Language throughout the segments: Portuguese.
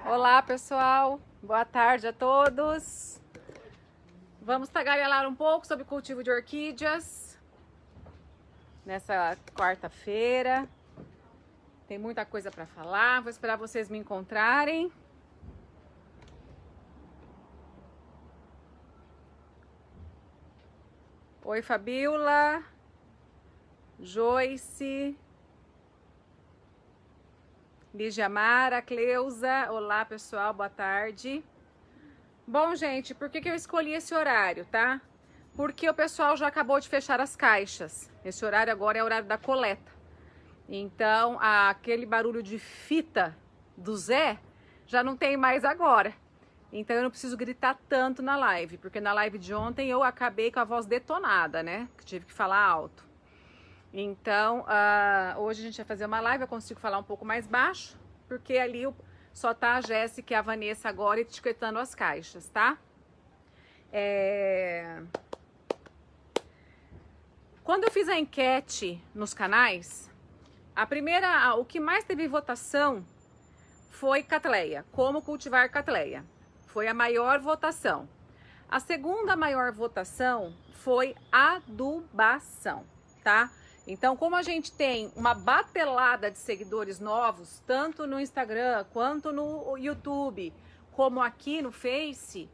Olá, pessoal. Boa tarde a todos. Vamos tagarelar um pouco sobre cultivo de orquídeas nessa quarta-feira. Tem muita coisa para falar. Vou esperar vocês me encontrarem. Oi, Fabiola, Joyce, Lígia Mara, Cleusa. Olá, pessoal, boa tarde. Bom, gente, por que eu escolhi esse horário, tá? Porque o pessoal já acabou de fechar as caixas. Esse horário agora é o horário da coleta. Então, aquele barulho de fita do Zé já não tem mais agora. Então eu não preciso gritar tanto na live, porque na live de ontem eu acabei com a voz detonada, né? Que tive que falar alto. Então, hoje a gente vai fazer uma live, eu consigo falar um pouco mais baixo, porque ali só tá a Jéssica e a Vanessa agora etiquetando as caixas, tá? Quando eu fiz a enquete nos canais, o que mais teve votação foi Cattleya, como cultivar Cattleya. Foi a maior votação. A segunda maior votação foi adubação, tá? Então, como a gente tem uma batelada de seguidores novos, tanto no Instagram, quanto no YouTube, como aqui no Face,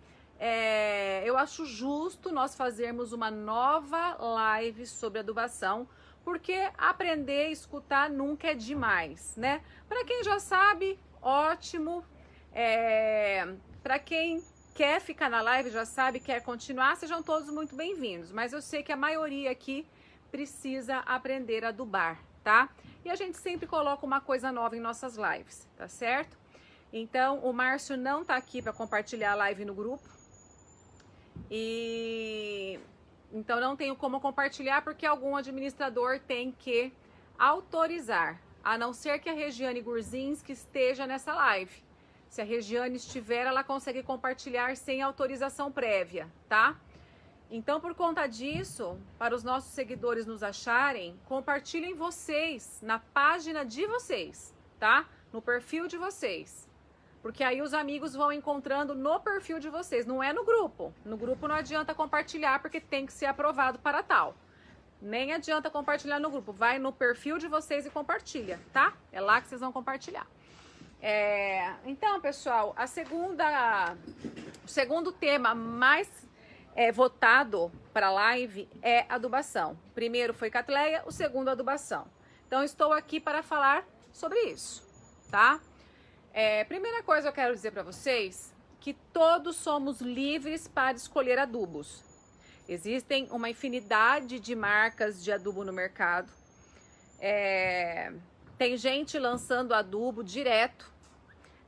eu acho justo nós fazermos uma nova live sobre adubação, porque aprender e escutar nunca é demais, né? Para quem já sabe, ótimo. Para quem quer ficar na live, já sabe, quer continuar, sejam todos muito bem-vindos. Mas eu sei que a maioria aqui precisa aprender a adubar, tá? E a gente sempre coloca uma coisa nova em nossas lives, tá certo? Então, o Márcio não tá aqui para compartilhar a live no grupo. Então não tenho como compartilhar porque algum administrador tem que autorizar, a não ser que a Regiane Gurzinski esteja nessa live. Se a Regiane estiver, ela consegue compartilhar sem autorização prévia, tá? Então, por conta disso, para os nossos seguidores nos acharem, compartilhem vocês na página de vocês, tá? No perfil de vocês. Porque aí os amigos vão encontrando no perfil de vocês, não é no grupo. No grupo não adianta compartilhar porque tem que ser aprovado para tal. Nem adianta compartilhar no grupo, vai no perfil de vocês e compartilha, tá? É lá que vocês vão compartilhar. Então, pessoal, o segundo tema mais votado para a live é adubação. O primeiro foi Cattleya, o segundo adubação. Então, estou aqui para falar sobre isso, tá? Primeira coisa eu quero dizer para vocês que todos somos livres para escolher adubos. Existem uma infinidade de marcas de adubo no mercado. Tem gente lançando adubo direto.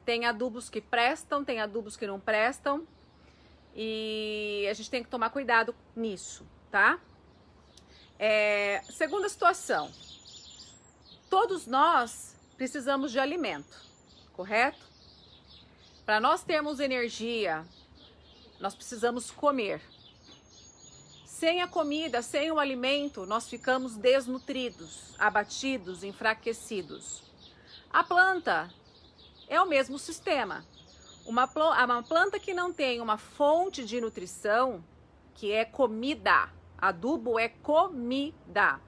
Tem adubos que prestam, tem adubos que não prestam. E a gente tem que tomar cuidado nisso, tá? Segunda situação. Todos nós precisamos de alimento, correto? Para nós termos energia, nós precisamos comer. Sem a comida, sem o alimento, nós ficamos desnutridos, abatidos, enfraquecidos. A planta é o mesmo sistema. Uma planta que não tem uma fonte de nutrição, que é comida, adubo é comida.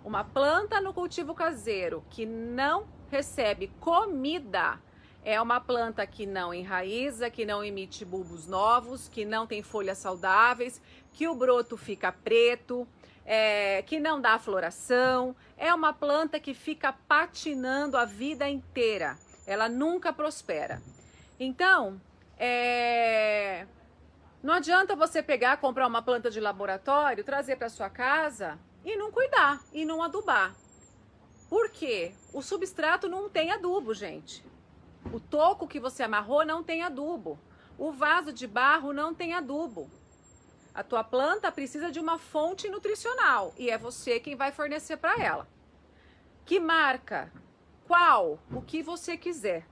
Uma planta no cultivo caseiro que não recebe comida, é uma planta que não enraiza, que não emite bulbos novos, que não tem folhas saudáveis, que o broto fica preto, que não dá floração. É uma planta que fica patinando a vida inteira. Ela nunca prospera. Então, não adianta você comprar uma planta de laboratório, trazer para sua casa e não cuidar, e não adubar. Por quê? O substrato não tem adubo, gente. O toco que você amarrou não tem adubo. O vaso de barro não tem adubo. A tua planta precisa de uma fonte nutricional e é você quem vai fornecer para ela. Que marca? Qual? O que você quiser.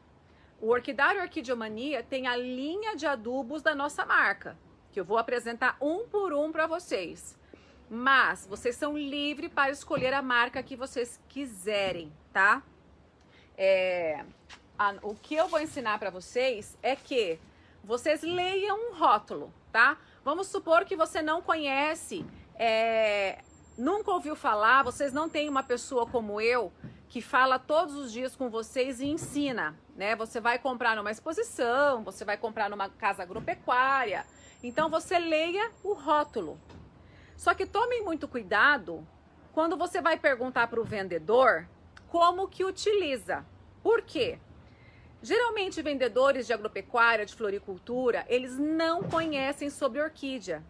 O Orquidário Orquidiomania tem a linha de adubos da nossa marca, que eu vou apresentar um por um para vocês. Mas vocês são livres para escolher a marca que vocês quiserem, tá? o que eu vou ensinar para vocês é que vocês leiam um rótulo, tá? Vamos supor que você não conhece, nunca ouviu falar, vocês não têm uma pessoa como eu que fala todos os dias com vocês e ensina, né? Você vai comprar numa exposição, você vai comprar numa casa agropecuária, então você leia o rótulo. Só que tomem muito cuidado quando você vai perguntar para o vendedor como que utiliza. Por quê? Geralmente vendedores de agropecuária, de floricultura, eles não conhecem sobre orquídea.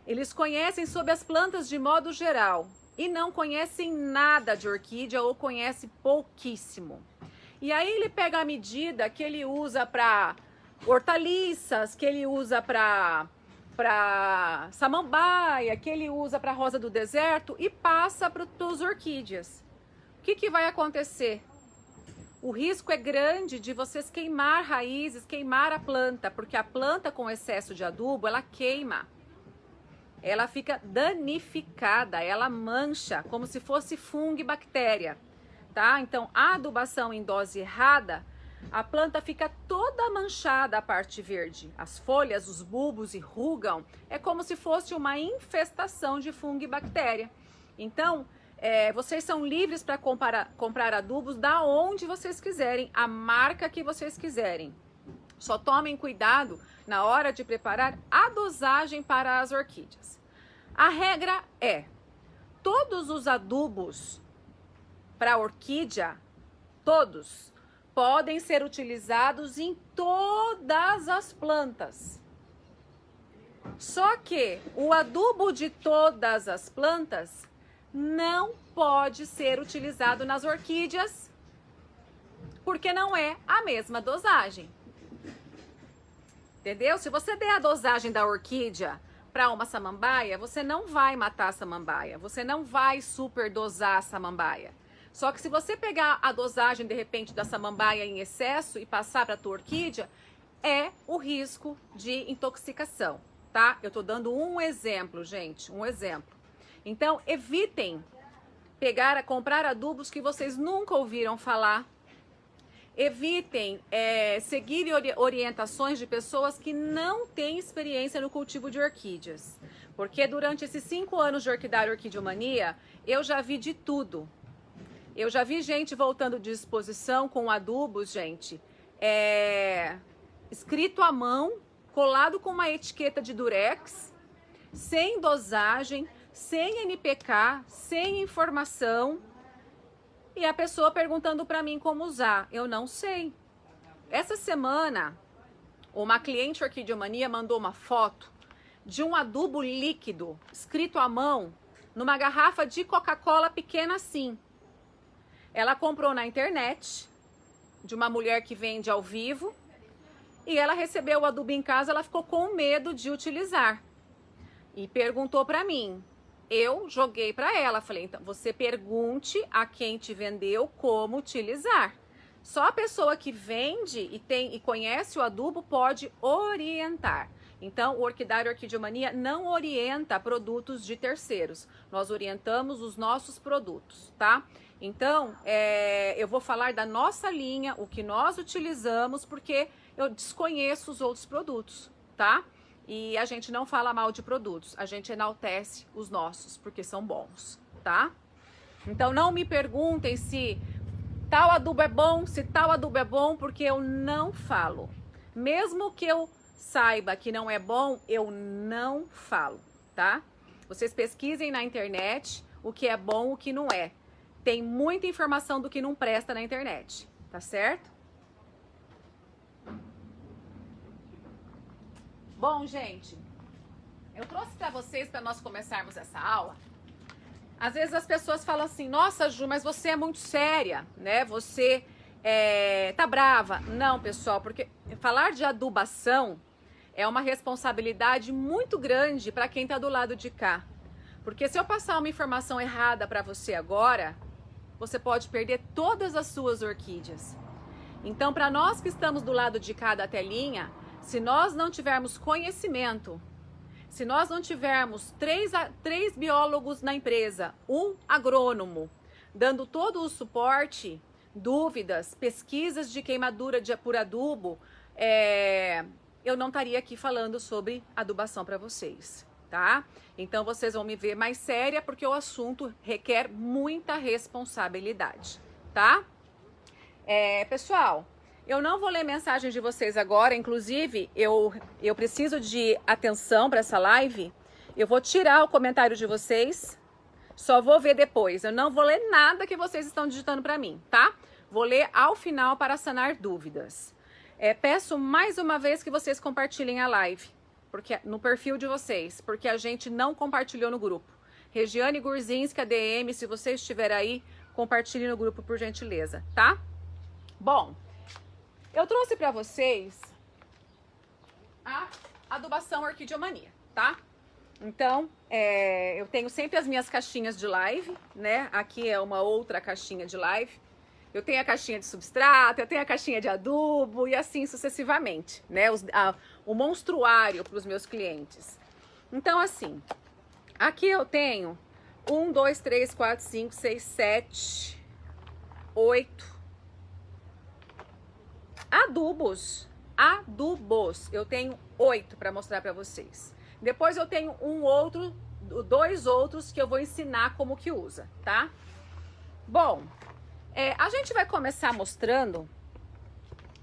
Eles conhecem sobre as plantas de modo geral e não conhecem nada de orquídea ou conhecem pouquíssimo. E aí ele pega a medida que ele usa para hortaliças, que ele usa para samambaia, que ele usa para rosa do deserto e passa para as orquídeas. O que vai acontecer? O risco é grande de vocês queimar raízes, queimar a planta, porque a planta com excesso de adubo, ela queima. Ela fica danificada, ela mancha, como se fosse fungo e bactéria, tá? Então, a adubação em dose errada, a planta fica toda manchada, a parte verde. As folhas, os bulbos enrugam, é como se fosse uma infestação de fungo e bactéria. Então, vocês são livres para comprar adubos da onde vocês quiserem, a marca que vocês quiserem. Só tomem cuidado na hora de preparar a dosagem para as orquídeas. A regra é: todos os adubos para orquídea, todos, podem ser utilizados em todas as plantas. Só que o adubo de todas as plantas não pode ser utilizado nas orquídeas, porque não é a mesma dosagem. Entendeu? Se você der a dosagem da orquídea para uma samambaia, você não vai matar a samambaia, você não vai superdosar a samambaia. Só que se você pegar a dosagem, de repente, da samambaia em excesso e passar para a tua orquídea, é o risco de intoxicação, tá? Eu tô dando um exemplo, gente, um exemplo. Então, evitem comprar adubos que vocês nunca ouviram falar. Evitem seguir orientações de pessoas que não têm experiência no cultivo de orquídeas. Porque durante esses 5 anos de Orquidária Orquidiomania, eu já vi de tudo. Eu já vi gente voltando de exposição com adubos, gente, escrito à mão, colado com uma etiqueta de durex, sem dosagem, sem NPK, sem informação. E a pessoa perguntando para mim como usar. Eu não sei. Essa semana, uma cliente Orquidiomania mandou uma foto de um adubo líquido, escrito à mão, numa garrafa de Coca-Cola pequena assim. Ela comprou na internet, de uma mulher que vende ao vivo, e ela recebeu o adubo em casa, ela ficou com medo de utilizar. E perguntou para mim. Eu joguei para ela, falei, então você pergunte a quem te vendeu como utilizar. Só a pessoa que vende e conhece o adubo pode orientar. Então, o Orquidária Orquidiomania não orienta produtos de terceiros. Nós orientamos os nossos produtos, tá? Então, eu vou falar da nossa linha, o que nós utilizamos, porque eu desconheço os outros produtos, tá? E a gente não fala mal de produtos, a gente enaltece os nossos, porque são bons, tá? Então não me perguntem se tal adubo é bom, se tal adubo é bom, porque eu não falo. Mesmo que eu saiba que não é bom, eu não falo, tá? Vocês pesquisem na internet o que é bom, o que não é. Tem muita informação do que não presta na internet, tá certo? Bom, gente, eu trouxe para vocês, para nós começarmos essa aula. Às vezes as pessoas falam assim, nossa, Ju, mas você é muito séria, né? Você tá brava. Não, pessoal, porque falar de adubação é uma responsabilidade muito grande para quem tá do lado de cá. Porque se eu passar uma informação errada para você agora, você pode perder todas as suas orquídeas. Então, para nós que estamos do lado de cá da telinha, se nós não tivermos conhecimento, se nós não tivermos três biólogos na empresa, um agrônomo, dando todo o suporte, dúvidas, pesquisas de queimadura por adubo, eu não estaria aqui falando sobre adubação para vocês, tá? Então vocês vão me ver mais séria porque o assunto requer muita responsabilidade, tá? Pessoal, eu não vou ler mensagem de vocês agora, inclusive eu preciso de atenção para essa live. Eu vou tirar o comentário de vocês, só vou ver depois. Eu não vou ler nada que vocês estão digitando para mim, tá? Vou ler ao final para sanar dúvidas. Peço mais uma vez que vocês compartilhem a live, porque no perfil de vocês, porque a gente não compartilhou no grupo. Regiane Gurzinski, ADM, se você estiver aí, compartilhe no grupo por gentileza, tá? Bom, eu trouxe para vocês a adubação Orquidiomania, tá? Então, eu tenho sempre as minhas caixinhas de live, né? Aqui é uma outra caixinha de live. Eu tenho a caixinha de substrato, eu tenho a caixinha de adubo e assim sucessivamente, né? O monstruário para os meus clientes. Então, assim, aqui eu tenho 1, 2, 3, 4, 5, 6, 7, 8 adubos. Eu tenho 8 para mostrar para vocês. Depois eu tenho dois outros que eu vou ensinar como que usa, tá? Bom, a gente vai começar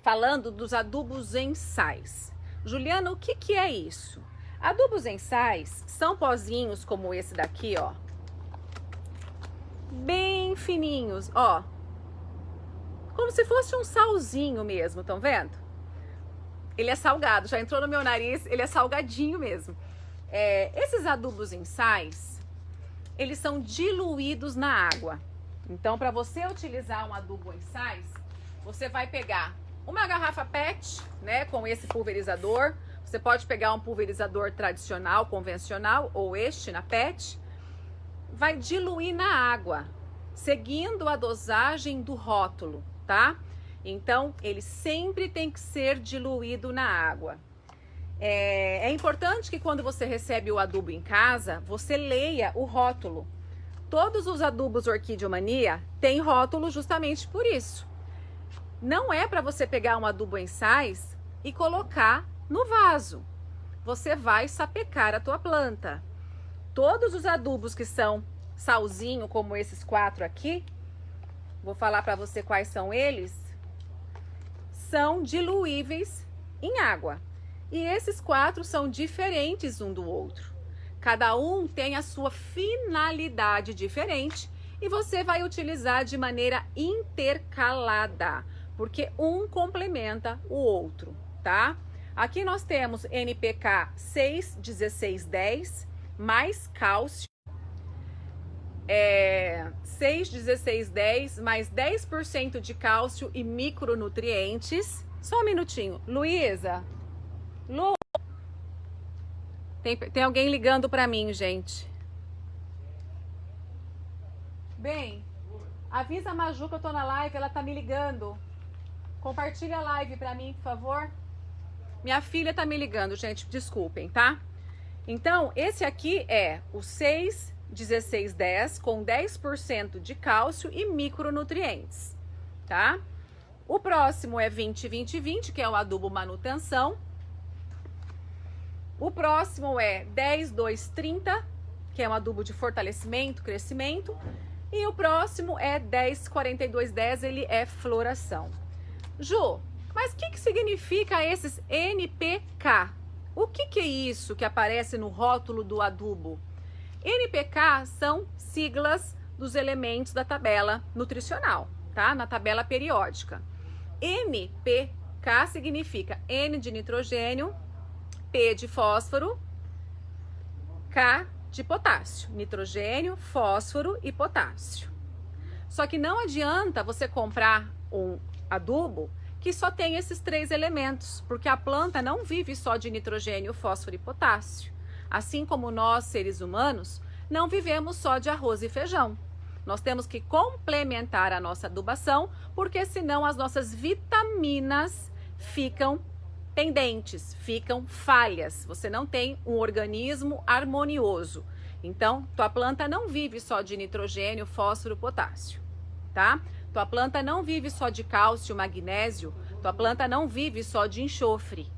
falando dos adubos em sais. Juliana, o que é isso? Adubos em sais são pozinhos como esse daqui, ó. Bem fininhos, ó. Como se fosse um salzinho mesmo, estão vendo? Ele é salgado, já entrou no meu nariz, ele é salgadinho mesmo. Esses adubos em sais, eles são diluídos na água. Então, para você utilizar um adubo em sais, você vai pegar uma garrafa PET, né, com esse pulverizador. Você pode pegar um pulverizador tradicional, convencional, ou este na PET. Vai diluir na água, seguindo a dosagem do rótulo, tá? Então, ele sempre tem que ser diluído na água. É importante que quando você recebe o adubo em casa, você leia o rótulo. Todos os adubos Orquidiomania têm rótulo justamente por isso. Não é para você pegar um adubo em sais e colocar no vaso. Você vai sapecar a tua planta. Todos os adubos que são salzinho, como esses 4 aqui, vou falar para você quais são eles, são diluíveis em água. E esses 4 são diferentes um do outro. Cada um tem a sua finalidade diferente e você vai utilizar de maneira intercalada, porque um complementa o outro, tá? Aqui nós temos NPK 6,16,10 mais cálcio, 6,16,10 mais 10% de cálcio e micronutrientes. Só um minutinho, Luísa. Lu, tem alguém ligando para mim, gente. Bem, avisa a Maju que eu tô na live, ela tá me ligando. Compartilha a live para mim, por favor. Minha filha tá me ligando, gente, desculpem, tá? Então, esse aqui é o 6,16,10 com 10% de cálcio e micronutrientes, tá? O próximo é 20-20-20, que é o adubo manutenção. O próximo é 10-2-30, que é um adubo de fortalecimento, crescimento. E o próximo é 10-42-10, ele é floração. Ju, mas o que significa esses NPK? O que é isso que aparece no rótulo do adubo? NPK são siglas dos elementos da tabela nutricional, tá? Na tabela periódica. NPK significa N de nitrogênio, P de fósforo, K de potássio. Nitrogênio, fósforo e potássio. Só que não adianta você comprar um adubo que só tem esses 3 elementos, porque a planta não vive só de nitrogênio, fósforo e potássio. Assim como nós, seres humanos, não vivemos só de arroz e feijão. Nós temos que complementar a nossa adubação, porque senão as nossas vitaminas ficam pendentes, ficam falhas. Você não tem um organismo harmonioso. Então, tua planta não vive só de nitrogênio, fósforo, potássio, tá? Tua planta não vive só de cálcio, magnésio, tua planta não vive só de enxofre,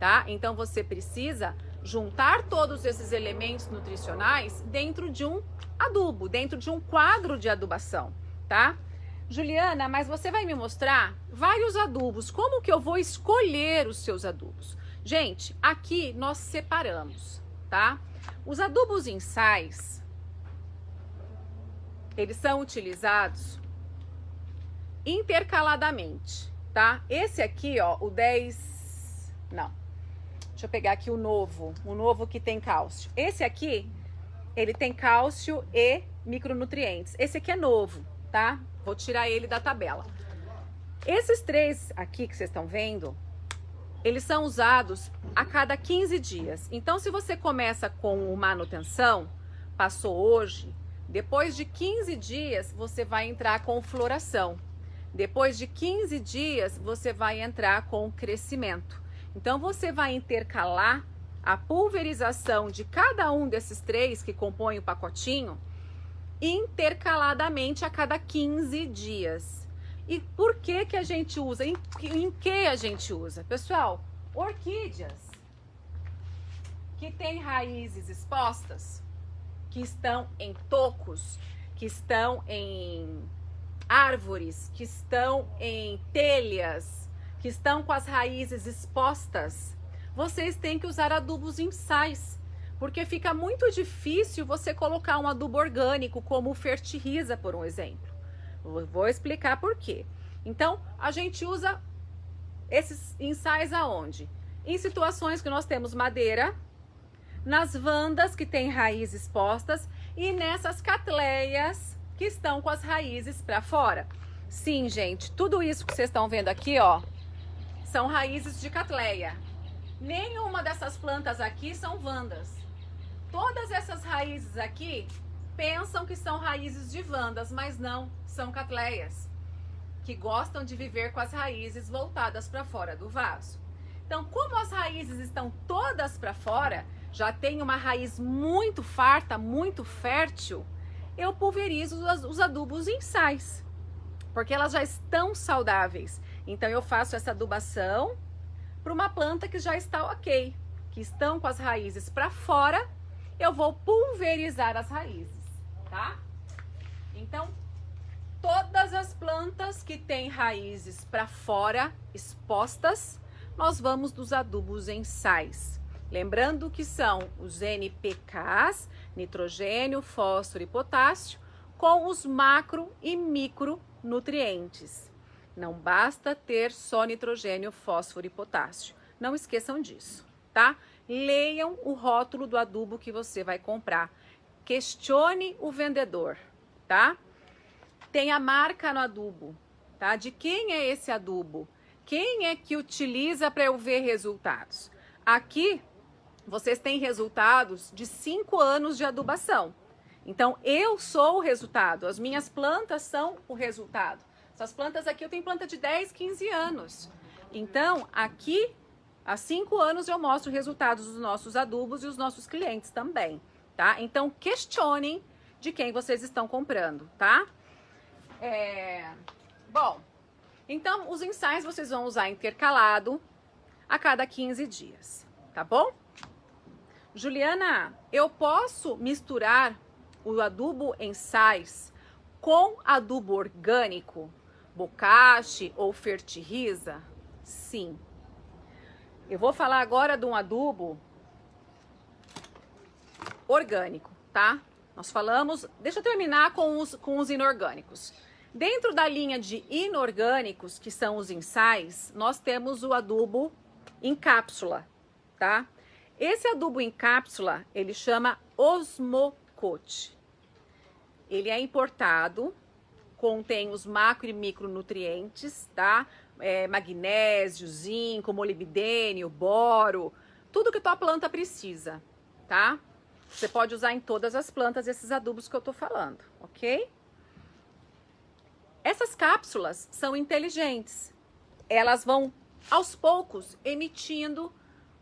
tá? Então você precisa juntar todos esses elementos nutricionais dentro de um adubo, dentro de um quadro de adubação, tá? Juliana, mas você vai me mostrar vários adubos. Como que eu vou escolher os seus adubos? Gente, aqui nós separamos, tá? Os adubos em sais, eles são utilizados intercaladamente, tá? Esse aqui, ó, o 10... Não. Deixa eu pegar aqui o novo que tem cálcio. Esse aqui, ele tem cálcio e micronutrientes. Esse aqui é novo, tá? Vou tirar ele da tabela. Esses três aqui que vocês estão vendo, eles são usados a cada 15 dias. Então, se você começa com manutenção, passou hoje, depois de 15 dias, você vai entrar com floração. Depois de 15 dias, você vai entrar com crescimento. Então, você vai intercalar a pulverização de cada um desses três que compõem o pacotinho intercaladamente a cada 15 dias. E por que que a gente usa? Em que a gente usa? Pessoal, orquídeas que têm raízes expostas, que estão em tocos, que estão em árvores, que estão em telhas, que estão com as raízes expostas, vocês têm que usar adubos em sais, porque fica muito difícil você colocar um adubo orgânico, como o Fertirriza, por um exemplo. Vou explicar por quê. Então, a gente usa esses ensais aonde? Em situações que nós temos madeira, nas vandas que têm raízes expostas e nessas catleias que estão com as raízes para fora. Sim, gente, tudo isso que vocês estão vendo aqui, ó, são raízes de catleia. Nenhuma dessas plantas aqui são vandas. Todas essas raízes aqui pensam que são raízes de vandas, mas não, são catleias, que gostam de viver com as raízes voltadas para fora do vaso. Então, como as raízes estão todas para fora, já tem uma raiz muito farta, muito fértil, eu pulverizo os adubos em sais, porque elas já estão saudáveis. Então, eu faço essa adubação para uma planta que já está ok, que estão com as raízes para fora, eu vou pulverizar as raízes, tá? Então, todas as plantas que têm raízes para fora, expostas, nós vamos dos adubos em sais. Lembrando que são os NPKs, nitrogênio, fósforo e potássio, com os macro e micronutrientes. Não basta ter só nitrogênio, fósforo e potássio. Não esqueçam disso, tá? Leiam o rótulo do adubo que você vai comprar. Questione o vendedor, tá? Tem a marca no adubo, tá? De quem é esse adubo? Quem é que utiliza para eu ver resultados? Aqui, vocês têm resultados de 5 anos de adubação. Então, eu sou o resultado. As minhas plantas são o resultado. Essas plantas aqui, eu tenho planta de 10, 15 anos. Então, aqui, há 5 anos, eu mostro resultados dos nossos adubos e os nossos clientes também, tá? Então, questionem de quem vocês estão comprando, tá? Bom, então, os ensaios vocês vão usar intercalado a cada 15 dias, tá bom? Juliana, eu posso misturar o adubo em sais com adubo orgânico, bocashi ou Fertirriza? Sim. Eu vou falar agora de um adubo orgânico, tá? Nós falamos... Deixa eu terminar com os inorgânicos. Dentro da linha de inorgânicos, que são os ensais, nós temos o adubo em cápsula, tá? Esse adubo em cápsula, ele chama Osmocote. Ele é importado, contém os macro e micronutrientes, tá? Magnésio, zinco, molibdênio, boro, tudo que tua planta precisa, tá? Você pode usar em todas as plantas esses adubos que eu tô falando, ok? Essas cápsulas são inteligentes. Elas vão, aos poucos, emitindo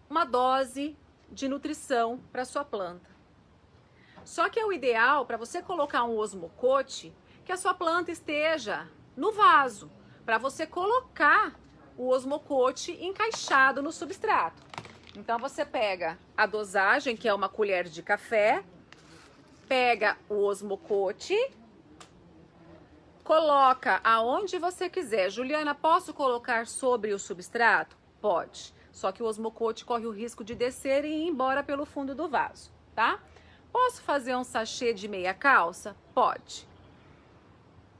uma dose de nutrição para sua planta. Só que é o ideal para você colocar um osmocote que a sua planta esteja no vaso, para você colocar o osmocote encaixado no substrato. Então você pega a dosagem, que é uma colher de café, pega o osmocote, coloca aonde você quiser. Juliana, posso colocar sobre o substrato? Pode. Só que o osmocote corre o risco de descer e ir embora pelo fundo do vaso, tá? Posso fazer um sachê de meia calça? Pode.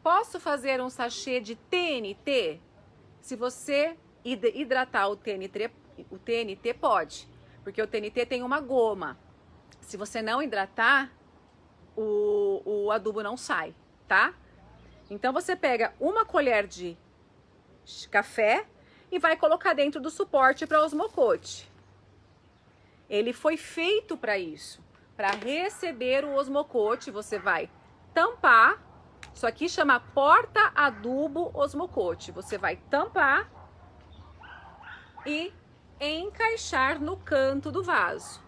Posso fazer um sachê de TNT? Se você hidratar o TNT pode, porque o TNT tem uma goma. Se você não hidratar, o adubo não sai, tá? Então você pega uma colher de café e vai colocar dentro do suporte para osmocote. Ele foi feito para isso, para receber o osmocote. Você vai tampar, isso aqui chama porta adubo osmocote. Você vai tampar e encaixar no canto do vaso,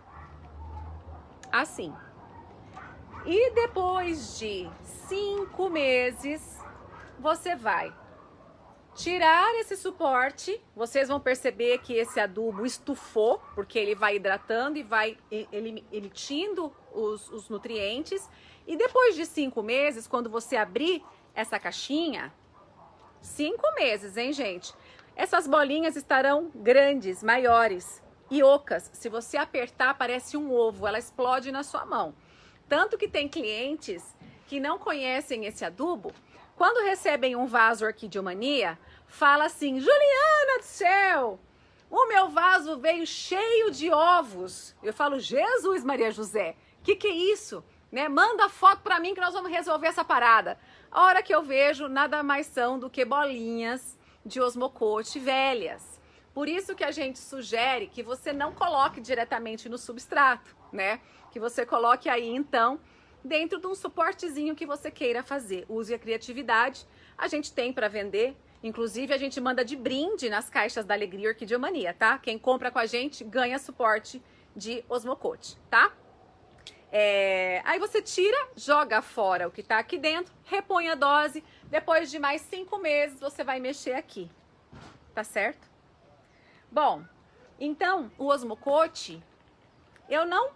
assim. E depois de 5 meses, você vai tirar esse suporte. Vocês vão perceber que esse adubo estufou, porque ele vai hidratando e vai emitindo os nutrientes. E depois de 5 meses, quando você abrir essa caixinha, 5 meses, hein, gente? Essas bolinhas estarão grandes, maiores e ocas. Se você apertar, parece um ovo, ela explode na sua mão. Tanto que tem clientes que não conhecem esse adubo, quando recebem um vaso Orquidiomania, fala assim: Juliana do céu, o meu vaso veio cheio de ovos. Eu falo: Jesus Maria José, que é isso? Né? Manda foto pra mim que nós vamos resolver essa parada. A hora que eu vejo, nada mais são do que bolinhas de osmocote velhas. Por isso que a gente sugere que você não coloque diretamente no substrato, né? Que você coloque aí, então, dentro de um suportezinho que você queira fazer. Use a criatividade. A gente tem para vender. Inclusive, a gente manda de brinde nas caixas da Alegria Orquidiomania, tá? Quem compra com a gente ganha suporte de osmocote, tá? Aí você tira, joga fora o que tá aqui dentro, repõe a dose. Depois de mais 5 meses, você vai mexer aqui. Tá certo? Bom, então, o osmocote, eu não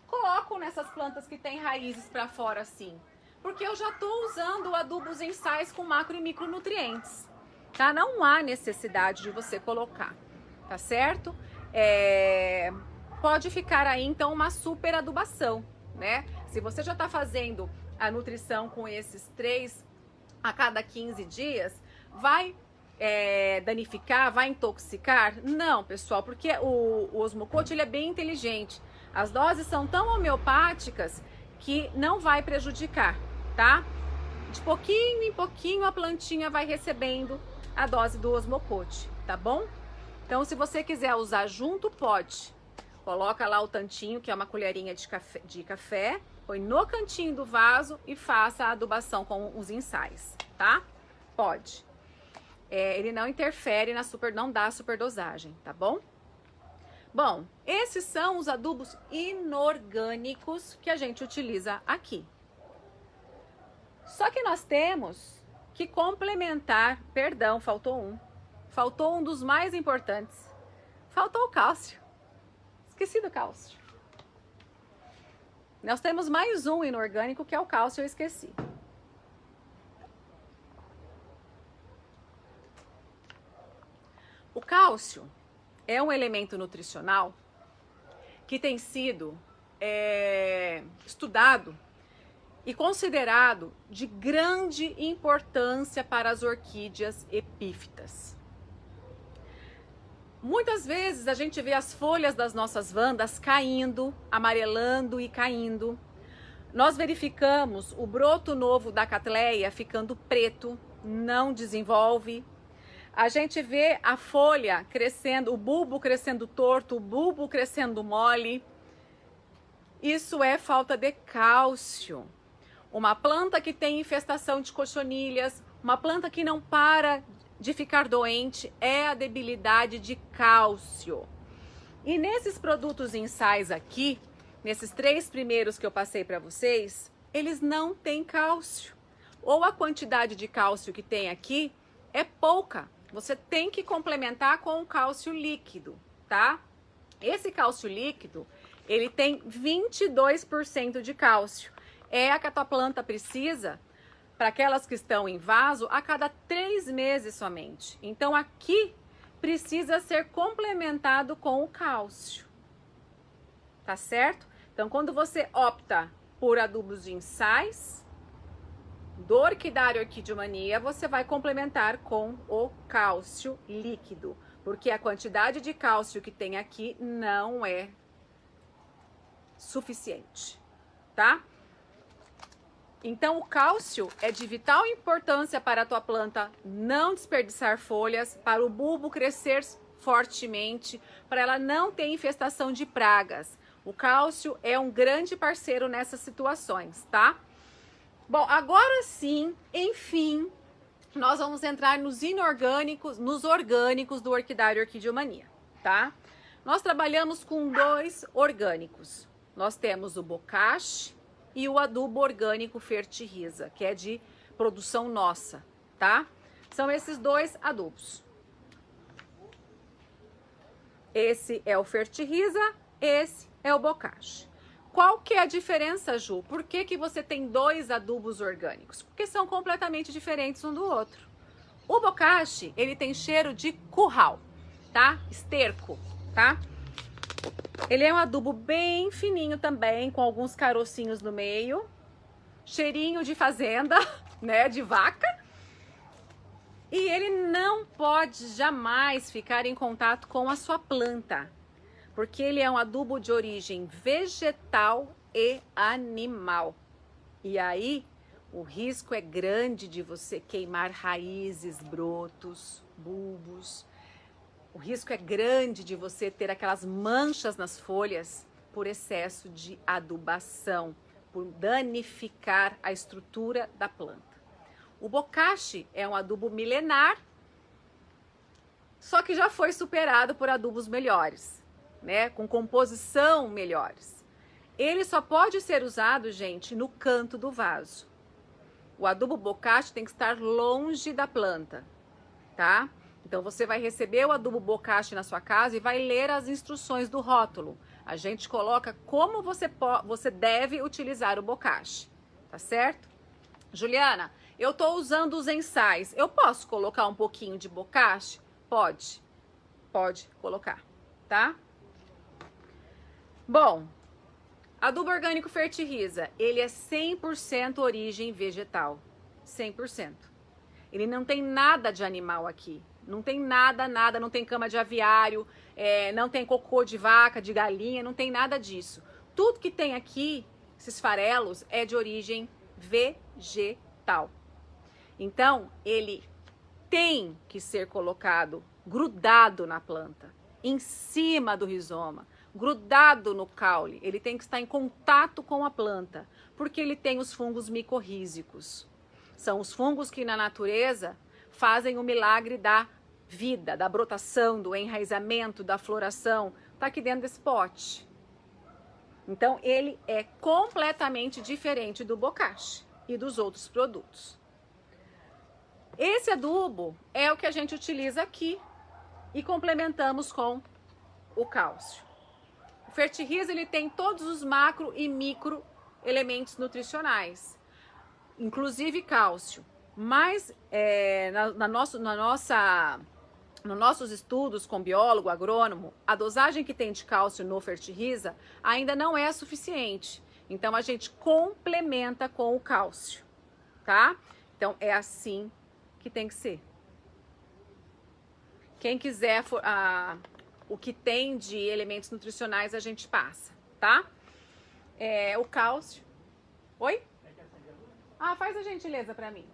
coloco nessas plantas que tem raízes para fora assim, porque eu já estou usando adubos em sais com macro e micronutrientes, tá? Não há necessidade de você colocar, tá certo? Pode ficar aí então uma super adubação, né? Se você já está fazendo a nutrição com esses 3 a cada 15 dias, vai danificar, vai intoxicar? Não, pessoal, porque o osmocote ele é bem inteligente. As doses são tão homeopáticas que não vai prejudicar, tá? De pouquinho em pouquinho a plantinha vai recebendo a dose do osmocote, tá bom? Então, se você quiser usar junto, pode. Coloca lá o tantinho, que é uma colherinha de café, põe no cantinho do vaso e faça a adubação com os ensaios, tá? Pode. Ele não interfere não dá superdosagem, tá bom? Bom, esses são os adubos inorgânicos que a gente utiliza aqui. Só que nós temos que complementar, perdão, faltou um dos mais importantes. Faltou o cálcio. Esqueci do cálcio. Nós temos mais um inorgânico que é o cálcio, eu esqueci. O cálcio é um elemento nutricional que tem sido estudado e considerado de grande importância para as orquídeas epífitas. Muitas vezes a gente vê as folhas das nossas vandas caindo, amarelando e caindo. Nós verificamos o broto novo da Cattleya ficando preto, não desenvolve. A gente vê a folha crescendo, o bulbo crescendo torto, o bulbo crescendo mole. Isso é falta de cálcio. Uma planta que tem infestação de cochonilhas, uma planta que não para de ficar doente, é a debilidade de cálcio. E nesses produtos ensais aqui, nesses 3 primeiros que eu passei para vocês, eles não têm cálcio. ou a quantidade de cálcio que tem aqui é pouca. Você tem que complementar com o cálcio líquido, tá? Esse cálcio líquido, ele tem 22% de cálcio. É a que a tua planta precisa, para aquelas que estão em vaso, a cada 3 meses somente. Então aqui precisa ser complementado com o cálcio. Tá certo? Então quando você opta por adubos de ensais do Orquidário Orquídeo-Mania, você vai complementar com o cálcio líquido, porque a quantidade de cálcio que tem aqui não é suficiente, tá? Então o cálcio é de vital importância para a tua planta não desperdiçar folhas, para o bulbo crescer fortemente, para ela não ter infestação de pragas. O cálcio é um grande parceiro nessas situações, tá? Bom, agora sim, enfim, nós vamos entrar nos inorgânicos, nos orgânicos do Orquidário Orquídeo-Mania, tá? Nós trabalhamos com 2 orgânicos. Nós temos o bocache e o adubo orgânico Fertirrisa, que é de produção nossa, tá? São esses 2 adubos. Esse é o Fertirrisa, esse é o bocache. Qual que é a diferença, Ju? Por que que você tem 2 adubos orgânicos? Porque são completamente diferentes um do outro. O bocache, ele tem cheiro de curral, tá? Esterco, tá? Ele é um adubo bem fininho também, com alguns carocinhos no meio. Cheirinho de fazenda, né? De vaca. E ele não pode jamais ficar em contato com a sua planta, porque ele é um adubo de origem vegetal e animal. E aí, o risco é grande de você queimar raízes, brotos, bulbos. O risco é grande de você ter aquelas manchas nas folhas por excesso de adubação, por danificar a estrutura da planta. O bocache é um adubo milenar, só que já foi superado por adubos melhores, né? Com composição melhores. Ele só pode ser usado, gente, no canto do vaso. O adubo bocache tem que estar longe da planta, tá? Então você vai receber o adubo bocache na sua casa e vai ler as instruções do rótulo. A gente coloca como você deve utilizar o bocache, tá certo? Juliana, eu tô usando os ensais. Eu posso colocar um pouquinho de bocache? Pode colocar, tá? Bom, adubo orgânico Fertirrisa, ele é 100% origem vegetal, 100%. Ele não tem nada de animal aqui. Não tem nada, não tem cama de aviário, não tem cocô de vaca, de galinha, não tem nada disso. Tudo que tem aqui, esses farelos, é de origem vegetal. Então, ele tem que ser colocado grudado na planta, em cima do rizoma, grudado no caule. Ele tem que estar em contato com a planta, porque ele tem os fungos micorrízicos. São os fungos que na natureza fazem o milagre da vida, da brotação, do enraizamento, da floração. Tá aqui dentro desse pote. Então, ele é completamente diferente do bocache e dos outros produtos. Esse adubo é o que a gente utiliza aqui e complementamos com o cálcio. O Fertirrisa, ele tem todos os macro e micro elementos nutricionais, inclusive cálcio. Mas nos nossos estudos com biólogo, agrônomo, a dosagem que tem de cálcio no Fertirrisa ainda não é suficiente. Então a gente complementa com o cálcio, tá? Então é assim que tem que ser. Quem quiser o que tem de elementos nutricionais a gente passa, tá? O cálcio. Oi? Faz a gentileza para mim.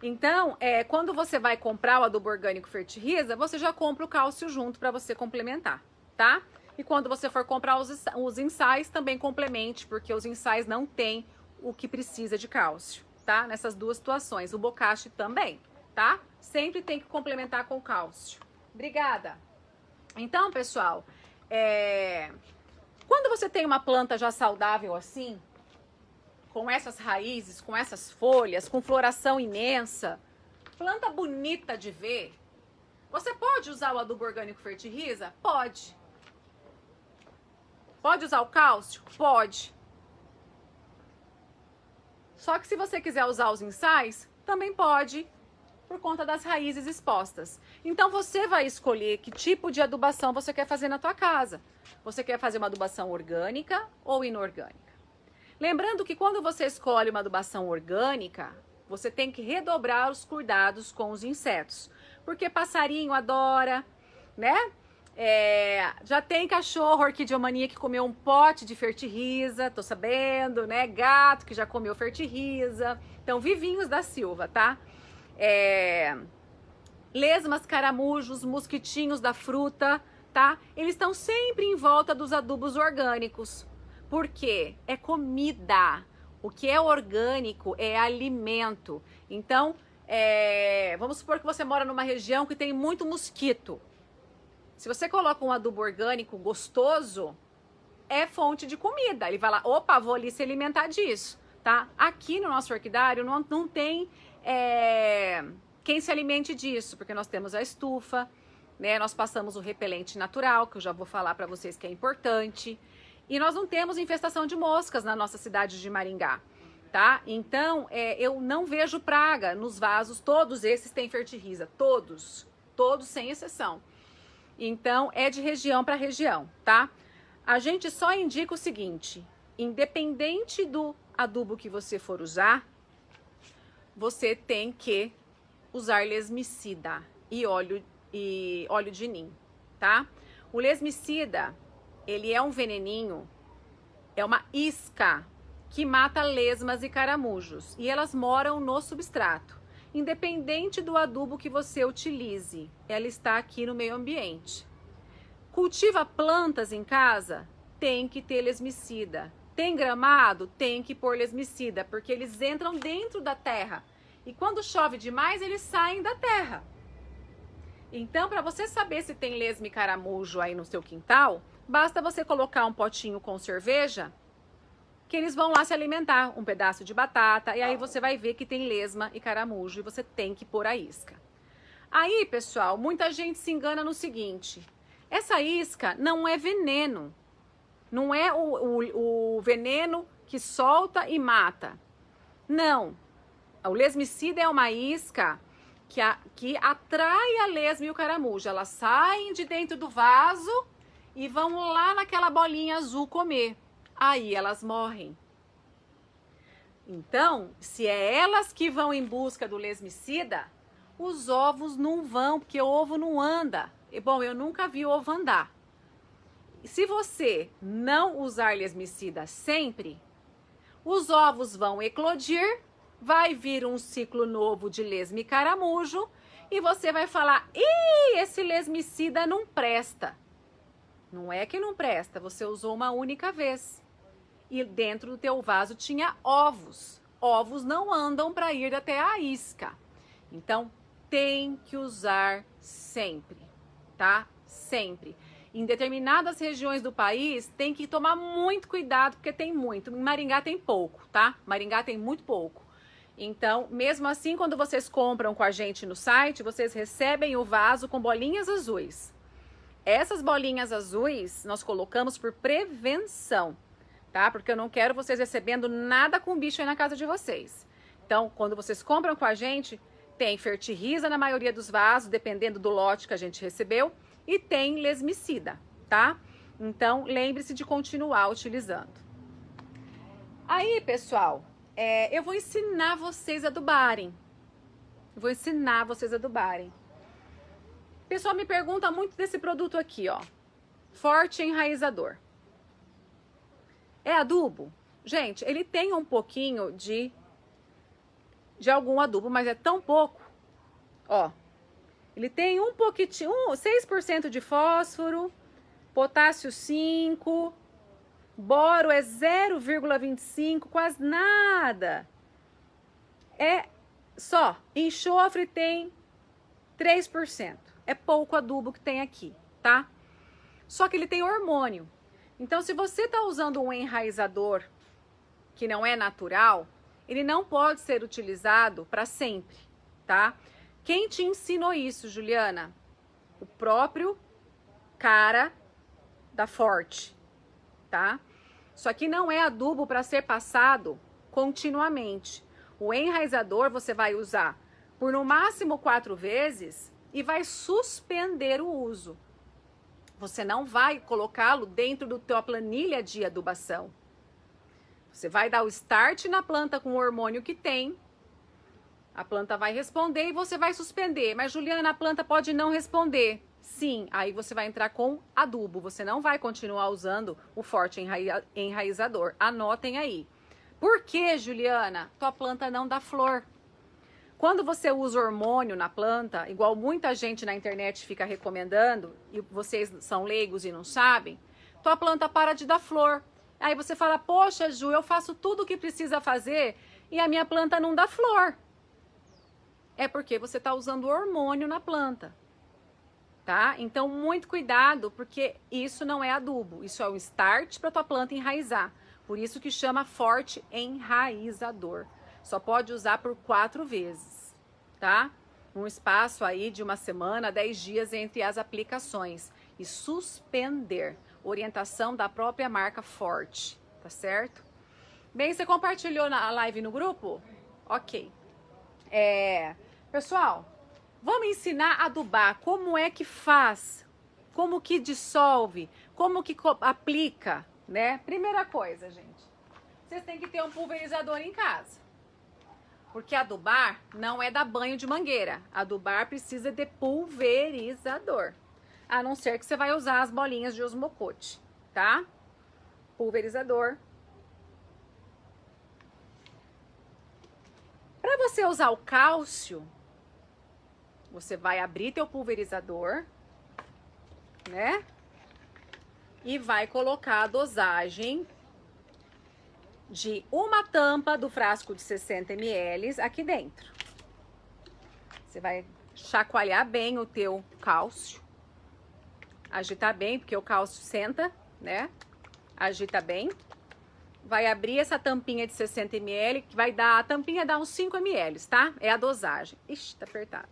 Então, quando você vai comprar o adubo orgânico Fertirrisa, você já compra o cálcio junto para você complementar, tá? E quando você for comprar os ensais, também complemente, porque os ensais não têm o que precisa de cálcio, tá? Nessas duas situações. O bocache também, tá? Sempre tem que complementar com cálcio. Obrigada. Então, pessoal, quando você tem uma planta já saudável assim, com essas raízes, com essas folhas, com floração imensa, planta bonita de ver, você pode usar o adubo orgânico Fertirriza? Pode. Pode usar o cálcio? Pode. Só que se você quiser usar os ensais, também pode, por conta das raízes expostas. Então você vai escolher que tipo de adubação você quer fazer na tua casa. Você quer fazer uma adubação orgânica ou inorgânica? Lembrando que quando você escolhe uma adubação orgânica, você tem que redobrar os cuidados com os insetos. Porque passarinho adora, né? Já tem cachorro orquidiomania que comeu um pote de Fertirriza, tô sabendo, né? Gato que já comeu Fertirriza. Então, vivinhos da Silva, tá? Lesmas, caramujos, mosquitinhos da fruta, tá? Eles estão sempre em volta dos adubos orgânicos. Por quê? É comida. O que é orgânico é alimento. Então, vamos supor que você mora numa região que tem muito mosquito. Se você coloca um adubo orgânico gostoso, é fonte de comida. Ele vai lá, opa, vou ali se alimentar disso, tá? Aqui no nosso orquidário não tem quem se alimente disso, porque nós temos a estufa, né? Nós passamos o repelente natural, que eu já vou falar para vocês que é importante. E nós não temos infestação de moscas na nossa cidade de Maringá, tá? Então, eu não vejo praga nos vasos, todos esses têm Fertirriza, todos sem exceção. Então, é de região para região, tá? A gente só indica o seguinte, independente do adubo que você for usar, você tem que usar lesmicida e óleo de nim, tá? O lesmicida, ele é um veneninho, é uma isca que mata lesmas e caramujos e elas moram no substrato. Independente do adubo que você utilize, ela está aqui no meio ambiente. Cultiva plantas em casa? Tem que ter lesmicida. Tem gramado? Tem que pôr lesmicida, porque eles entram dentro da terra. E quando chove demais, eles saem da terra. Então, para você saber se tem lesma e caramujo aí no seu quintal, basta você colocar um potinho com cerveja, que eles vão lá se alimentar, um pedaço de batata, e aí você vai ver que tem lesma e caramujo, e você tem que pôr a isca. Aí, pessoal, muita gente se engana no seguinte, essa isca não é veneno, não é o veneno que solta e mata. Não, o lesmicida é uma isca que atrai a lesma e o caramujo, elas saem de dentro do vaso e vão lá naquela bolinha azul comer. Aí elas morrem. Então, se é elas que vão em busca do lesmicida, os ovos não vão, porque o ovo não anda. E, bom, eu nunca vi ovo andar. Se você não usar lesmicida sempre, os ovos vão eclodir, vai vir um ciclo novo de lesma e caramujo, e você vai falar, ih, esse lesmicida não presta. Não é que não presta, você usou uma única vez. E dentro do teu vaso tinha ovos. Ovos não andam para ir até a isca. Então, tem que usar sempre, tá? Sempre. Em determinadas regiões do país, tem que tomar muito cuidado, porque tem muito. Em Maringá tem pouco, tá? Maringá tem muito pouco. Então, mesmo assim, quando vocês compram com a gente no site, vocês recebem o vaso com bolinhas azuis. Essas bolinhas azuis nós colocamos por prevenção, tá? Porque eu não quero vocês recebendo nada com bicho aí na casa de vocês. Então, quando vocês compram com a gente, tem Fertirriza na maioria dos vasos, dependendo do lote que a gente recebeu, e tem lesmicida, tá? Então, lembre-se de continuar utilizando. Aí, pessoal, eu vou ensinar vocês a adubarem. Vou ensinar vocês a adubarem. O pessoal me pergunta muito desse produto aqui, ó. Forte enraizador. É adubo? Gente, ele tem um pouquinho de algum adubo, mas é tão pouco. Ó, ele tem um pouquinho, 6% de fósforo, potássio 5, boro é 0,25, quase nada. É só, enxofre tem 3%. É pouco adubo que tem aqui, tá? Só que ele tem hormônio. Então, se você tá usando um enraizador que não é natural, ele não pode ser utilizado para sempre, tá? Quem te ensinou isso, Juliana? O próprio cara da Forte, tá? Isso aqui não é adubo para ser passado continuamente. O enraizador você vai usar por no máximo 4 vezes e vai suspender o uso. Você não vai colocá-lo dentro da tua planilha de adubação. Você vai dar o start na planta com o hormônio que tem, a planta vai responder e você vai suspender. Mas, Juliana, a planta pode não responder. Sim, aí você vai entrar com adubo. Você não vai continuar usando o forte enraizador. Anotem aí. Por que, Juliana? Tua planta não dá flor. Quando você usa hormônio na planta, igual muita gente na internet fica recomendando, e vocês são leigos e não sabem, tua planta para de dar flor. Aí você fala, poxa, Ju, eu faço tudo o que precisa fazer e a minha planta não dá flor. É porque você está usando hormônio na planta, tá? Então, muito cuidado, porque isso não é adubo. Isso é um start para tua planta enraizar. Por isso que chama forte enraizador. Só pode usar por 4 vezes, tá? Um espaço aí de 1 semana, 10 dias entre as aplicações. E suspender. Orientação da própria marca Forte, tá certo? Bem, você compartilhou a live no grupo? Ok. Pessoal, vamos ensinar a adubar. Como é que faz? Como que dissolve? Como que aplica, né? Primeira coisa, gente. Vocês têm que ter um pulverizador em casa. Porque adubar não é dar banho de mangueira. Adubar precisa de pulverizador. A não ser que você vai usar as bolinhas de osmocote, tá? Pulverizador. Para você usar o cálcio, você vai abrir teu pulverizador, né? E vai colocar a dosagem de uma tampa do frasco de 60 ml aqui dentro. Você vai chacoalhar bem o teu cálcio. Agitar bem, porque o cálcio senta, né? Agita bem. Vai abrir essa tampinha de 60 ml, que vai dar, a tampinha dá uns 5 ml, tá? É a dosagem. Ixi, tá apertado.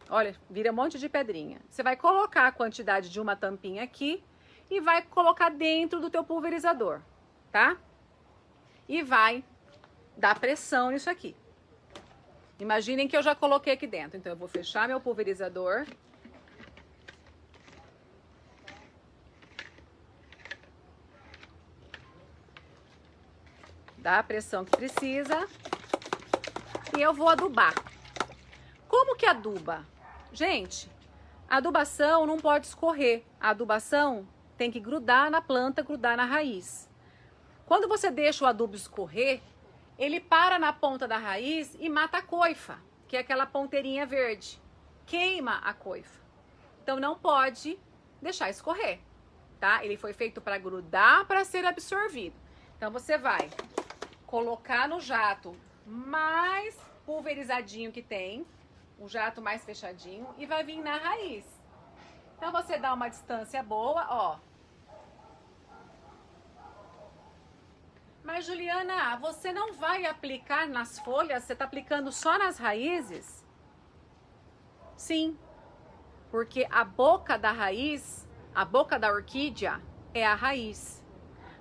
Olha, vira um monte de pedrinha. Você vai colocar a quantidade de uma tampinha aqui e vai colocar dentro do teu pulverizador, tá? E vai dar pressão nisso aqui. Imaginem que eu já coloquei aqui dentro. Então, eu vou fechar meu pulverizador. Dá a pressão que precisa. E eu vou adubar. Como que aduba? Gente, a adubação não pode escorrer. A adubação tem que grudar na planta, grudar na raiz. Quando você deixa o adubo escorrer, ele para na ponta da raiz e mata a coifa, que é aquela ponteirinha verde. Queima a coifa. Então não pode deixar escorrer, tá? Ele foi feito para grudar, para ser absorvido. Então você vai colocar no jato mais pulverizadinho que tem, o jato mais fechadinho, e vai vir na raiz. Então você dá uma distância boa, ó. Mas, Juliana, você não vai aplicar nas folhas? Você está aplicando só nas raízes? Sim, porque a boca da raiz, a boca da orquídea é a raiz.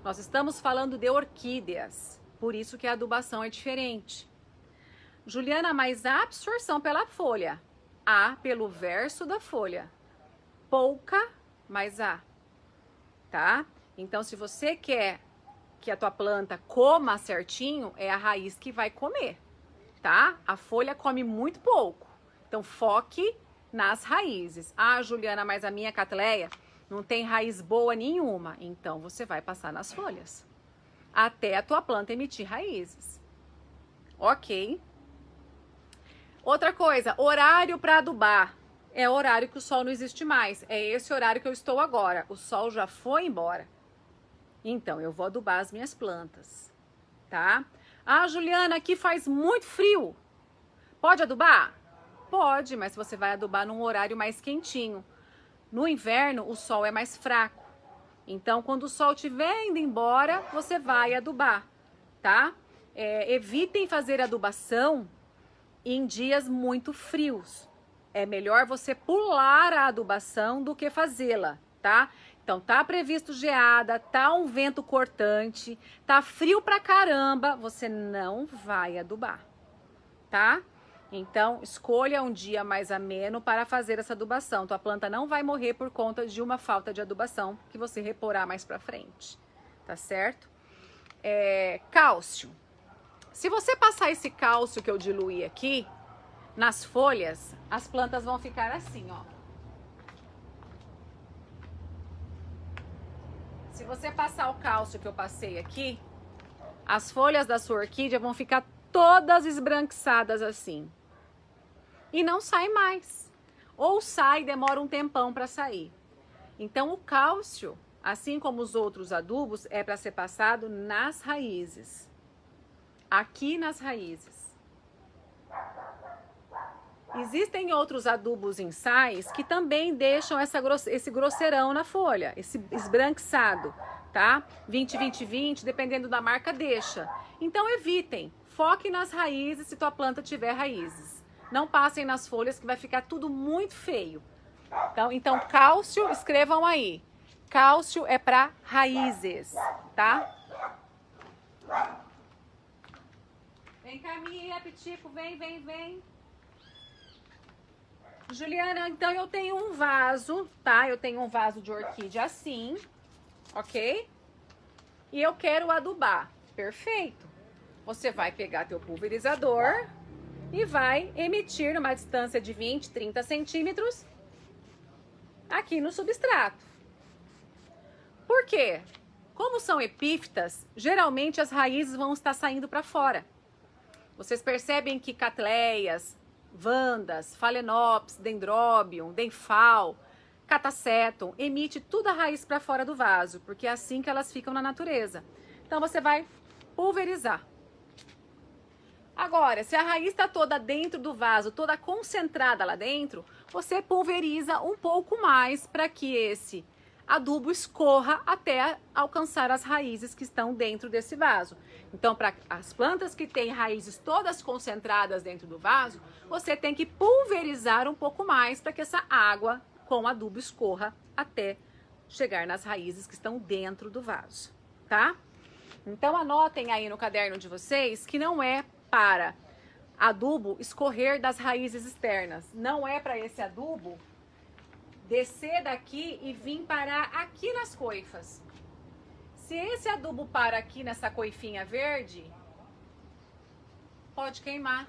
Nós estamos falando de orquídeas, por isso que a adubação é diferente. Juliana, mas a absorção pela folha? Há pelo verso da folha. Pouca, mas há. Tá? Então, se você quer que a tua planta coma certinho, é a raiz que vai comer, tá? A folha come muito pouco. Então, foque nas raízes. Ah, Juliana, mas a minha catleia não tem raiz boa nenhuma. Então, você vai passar nas folhas. Até a tua planta emitir raízes. Ok? Outra coisa, horário para adubar. É o horário que o sol não existe mais. É esse horário que eu estou agora. O sol já foi embora. Então, eu vou adubar as minhas plantas, tá? Ah, Juliana, aqui faz muito frio. Pode adubar? Pode, mas você vai adubar num horário mais quentinho. No inverno, o sol é mais fraco. Então, quando o sol estiver indo embora, você vai adubar. tá? Evitem fazer adubação em dias muito frios. É melhor você pular a adubação do que fazê-la, tá? Então, tá previsto geada, tá um vento cortante, tá frio pra caramba, você não vai adubar, tá? Então, escolha um dia mais ameno para fazer essa adubação. Tua planta não vai morrer por conta de uma falta de adubação que você reporá mais pra frente, tá certo? Cálcio. Se você passar esse cálcio que eu diluí aqui nas folhas, as plantas vão ficar assim, ó. Se você passar o cálcio que eu passei aqui, as folhas da sua orquídea vão ficar todas esbranquiçadas assim. E não sai mais. Ou sai, demora um tempão para sair. Então o cálcio, assim como os outros adubos, é para ser passado nas raízes. Aqui nas raízes. Existem outros adubos em sais que também deixam esse grosseirão na folha, esse esbranquiçado, tá? 20-20-20, dependendo da marca, deixa. Então evitem, foque nas raízes se tua planta tiver raízes. Não passem nas folhas que vai ficar tudo muito feio. Então cálcio, escrevam aí. Cálcio é para raízes, tá? Vem cá, Mia, Pitico, vem. Juliana, então eu tenho um vaso, tá? Eu tenho um vaso de orquídea assim, ok? E eu quero adubar. Perfeito. Você vai pegar teu pulverizador e vai emitir numa distância de 20, 30 centímetros aqui no substrato. Por quê? Como são epífitas, geralmente as raízes vão estar saindo para fora. Vocês percebem que catleias, vandas, phalaenopsis, dendrobium, denfal, catasetum, emite tudo a raiz para fora do vaso, porque é assim que elas ficam na natureza. Então você vai pulverizar. Agora, se a raiz está toda dentro do vaso, toda concentrada lá dentro, você pulveriza um pouco mais para que esse adubo escorra até alcançar as raízes que estão dentro desse vaso. Então, para as plantas que têm raízes todas concentradas dentro do vaso, você tem que pulverizar um pouco mais para que essa água com adubo escorra até chegar nas raízes que estão dentro do vaso, tá? Então, anotem aí no caderno de vocês que não é para adubo escorrer das raízes externas. Não é para esse adubo descer daqui e vir parar aqui nas coifas. Se esse adubo para aqui nessa coifinha verde, pode queimar.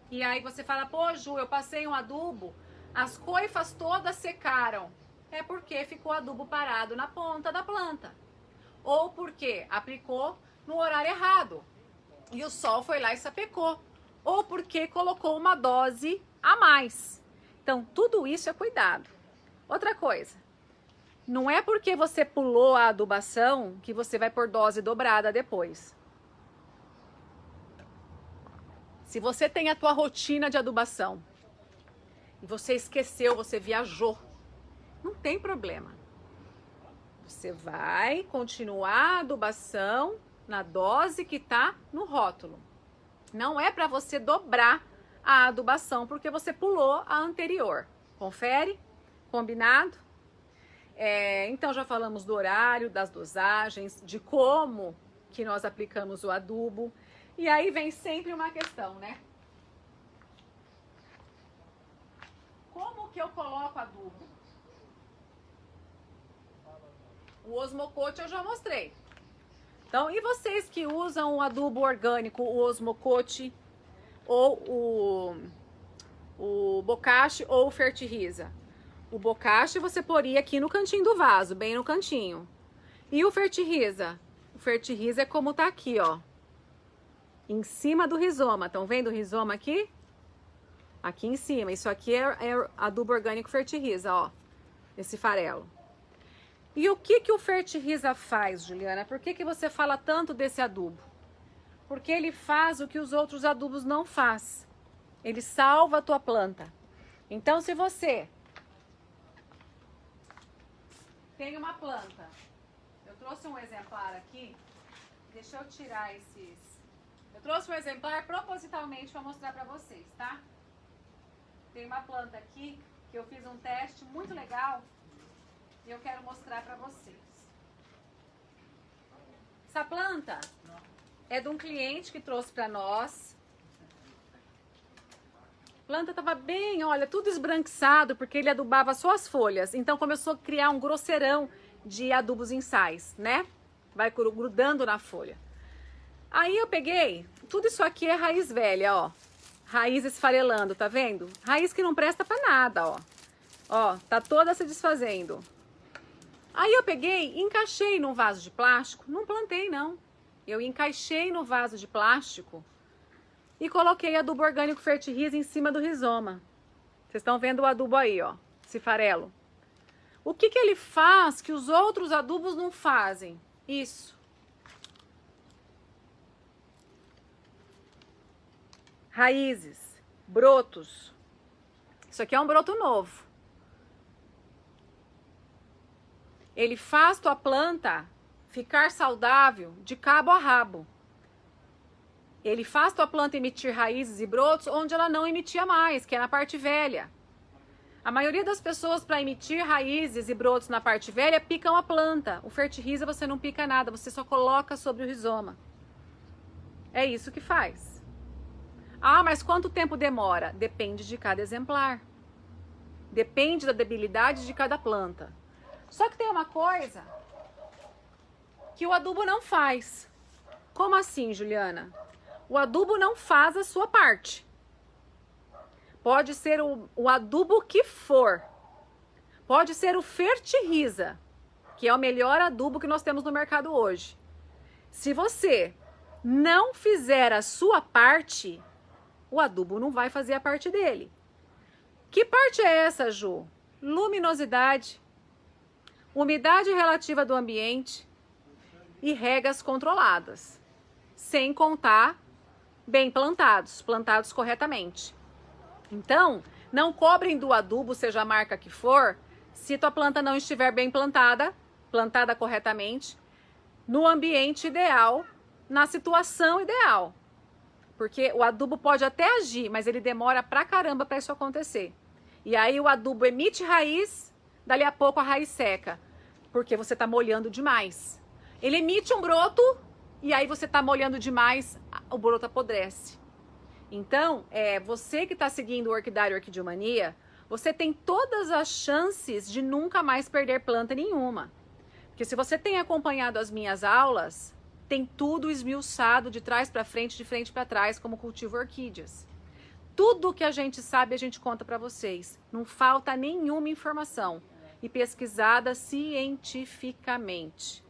E aí você fala, pô, Ju, eu passei um adubo, as coifas todas secaram. É porque ficou adubo parado na ponta da planta. Ou porque aplicou no horário errado e o sol foi lá e sapecou. Ou porque colocou uma dose a mais. Então, tudo isso é cuidado. Outra coisa, não é porque você pulou a adubação que você vai pôr dose dobrada depois. Se você tem a tua rotina de adubação e você esqueceu, você viajou, não tem problema. Você vai continuar a adubação na dose que tá no rótulo. Não é para você dobrar a adubação porque você pulou a anterior. Confere? Combinado? Então já falamos do horário, das dosagens, de como que nós aplicamos o adubo. E aí vem sempre uma questão, né? Como que eu coloco adubo? O osmocote eu já mostrei. Então, e vocês que usam o adubo orgânico, o osmocote, ou o bocashi ou o fertiriza? O bocashi você poria aqui no cantinho do vaso, bem no cantinho. E o fertiriza? O fertiriza é como tá aqui, ó. Em cima do rizoma. Estão vendo o rizoma aqui? Aqui em cima. Isso aqui é adubo orgânico fertiriza, ó. Esse farelo. E o que o fertiriza faz, Juliana? Por que você fala tanto desse adubo? Porque ele faz o que os outros adubos não faz. Ele salva a tua planta. Então, se você tem uma planta, eu trouxe um exemplar aqui, Deixa eu tirar esses... Eu trouxe um exemplar propositalmente para mostrar para vocês, tá? Tem uma planta aqui que eu fiz um teste muito legal e eu quero mostrar para vocês. Essa planta é de um cliente que trouxe para nós. A planta estava bem, olha, tudo esbranquiçado porque ele adubava só as folhas. Então começou a criar um grosseirão de adubos em sais, né? Vai grudando na folha. Aí eu peguei, tudo isso aqui é raiz velha, ó. Raiz esfarelando, tá vendo? Raiz que não presta pra nada, ó. Ó, tá toda se desfazendo. Aí eu peguei, encaixei num vaso de plástico, não plantei não. Eu encaixei no vaso de plástico e coloquei adubo orgânico Fertirriza em cima do rizoma. Vocês estão vendo o adubo aí, ó, esse farelo. O que que ele faz que os outros adubos não fazem? Isso. Raízes, brotos. Isso aqui é um broto novo. Ele faz tua planta ficar saudável de cabo a rabo. Ele faz tua planta emitir raízes e brotos onde ela não emitia mais, que é na parte velha. A maioria das pessoas, para emitir raízes e brotos na parte velha, picam a planta. O Fertirriza você não pica nada, você só coloca sobre o rizoma. É isso que faz. Ah, mas quanto tempo demora? Depende de cada exemplar. Depende da debilidade de cada planta. Só que tem uma coisa que o adubo não faz. Como assim, Juliana? O adubo não faz a sua parte. Pode ser o adubo que for. Pode ser o Fertirriza, que é o melhor adubo que nós temos no mercado hoje. Se você não fizer a sua parte, o adubo não vai fazer a parte dele. Que parte é essa, Ju? Luminosidade, umidade relativa do ambiente e regas controladas. Sem contar bem plantados, plantados corretamente. Então, não cobrem do adubo, seja a marca que for, se tua planta não estiver bem plantada, plantada corretamente, no ambiente ideal, na situação ideal. Porque o adubo pode até agir, mas ele demora pra caramba para isso acontecer. E aí o adubo emite raiz, dali a pouco a raiz seca, porque você tá molhando demais. Ele emite um broto e aí você tá molhando demais, o broto apodrece. Então, você que está seguindo o Orquidário Orquidiomania, você tem todas as chances de nunca mais perder planta nenhuma. Porque se você tem acompanhado as minhas aulas, tem tudo esmiuçado de trás para frente, de frente para trás, como cultivo orquídeas. Tudo que a gente sabe, a gente conta para vocês. Não falta nenhuma informação. E pesquisada cientificamente.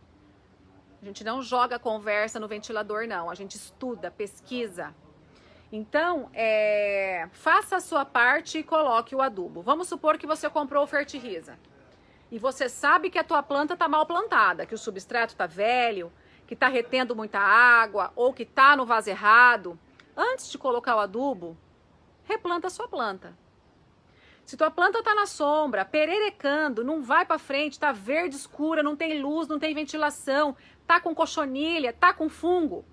A gente não joga conversa no ventilador, não. A gente estuda, pesquisa. Então, faça a sua parte e coloque o adubo. Vamos supor que você comprou o Fertirriza. E você sabe que a tua planta está mal plantada, que o substrato está velho, que está retendo muita água ou que está no vaso errado. Antes de colocar o adubo, replanta a sua planta. Se tua planta está na sombra, pererecando, não vai para frente, está verde escura, não tem luz, não tem ventilação, está com cochonilha, está com fungo,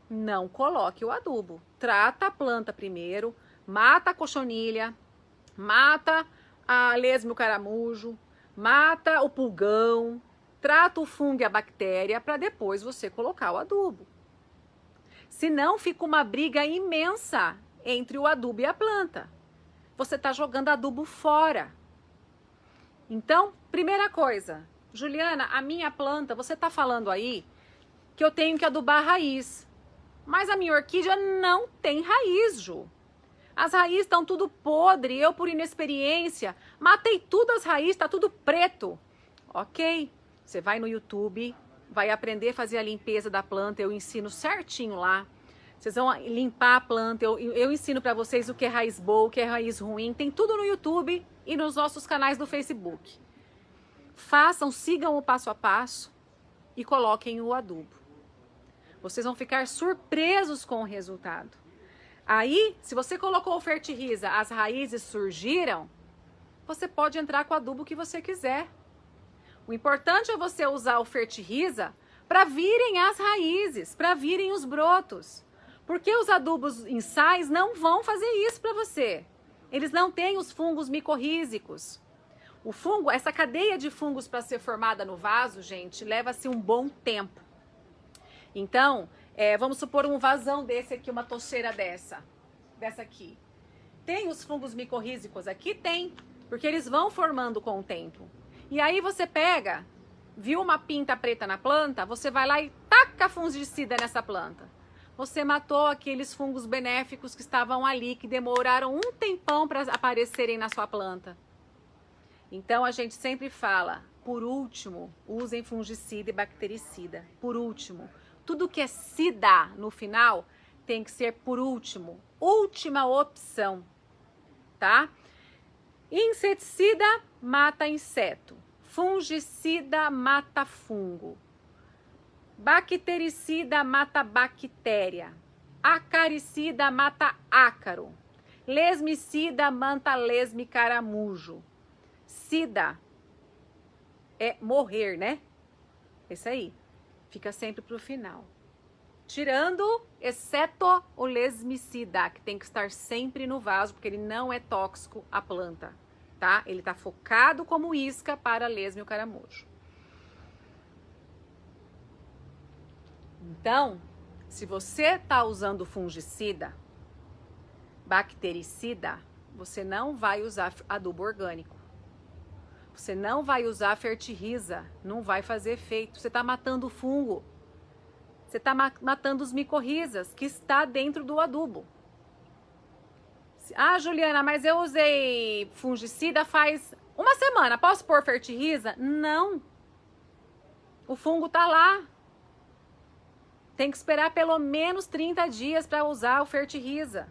não coloque o adubo. Trata a planta primeiro, mata a cochonilha, mata a lesma e o caramujo, mata o pulgão, trata o fungo e a bactéria para depois você colocar o adubo. Senão fica uma briga imensa entre o adubo e a planta. Você está jogando adubo fora. Então, primeira coisa, Juliana, a minha planta, você está falando aí que eu tenho que adubar a raiz. Mas a minha orquídea não tem raiz, Ju. As raízes estão tudo podre, eu por inexperiência, matei tudo as raízes, tá tudo preto. Ok, você vai no YouTube, vai aprender a fazer a limpeza da planta, eu ensino certinho lá. Vocês vão limpar a planta, eu ensino para vocês o que é raiz boa, o que é raiz ruim, tem tudo no YouTube e nos nossos canais do Facebook. Façam, sigam o passo a passo e coloquem o adubo. Vocês vão ficar surpresos com o resultado. Aí, se você colocou o Fertirriza, as raízes surgiram, você pode entrar com o adubo que você quiser. O importante é você usar o Fertirriza para virem as raízes, para virem os brotos. Porque os adubos em sais não vão fazer isso para você. Eles não têm os fungos micorrízicos. O fungo, essa cadeia de fungos para ser formada no vaso, gente, leva-se um bom tempo. Então, vamos supor um vasão desse aqui, uma toceira dessa aqui. Tem os fungos micorrízicos aqui? Tem, porque eles vão formando com o tempo. E aí você pega, viu uma pinta preta na planta, você vai lá e taca fungicida nessa planta. Você matou aqueles fungos benéficos que estavam ali, que demoraram um tempão para aparecerem na sua planta. Então a gente sempre fala, por último, usem fungicida e bactericida. Por último, tudo que é sida no final tem que ser por último, última opção, tá? Inseticida mata inseto, fungicida mata fungo, bactericida mata bactéria, acaricida mata ácaro, lesmicida mata lesme caramujo. Sida é morrer, né? Isso aí. Fica sempre pro final. Tirando, exceto o lesmicida, que tem que estar sempre no vaso, porque ele não é tóxico à planta, tá? Ele tá focado como isca para lesme e o caramujo. Então, se você tá usando fungicida, bactericida, você não vai usar adubo orgânico. Você não vai usar fertiliza, não vai fazer efeito. Você está matando o fungo. Você está matando os micorrizas que está dentro do adubo. Ah, Juliana, mas eu usei fungicida faz uma semana. Posso pôr fertiliza? Não. O fungo está lá. Tem que esperar pelo menos 30 dias para usar o fertiliza.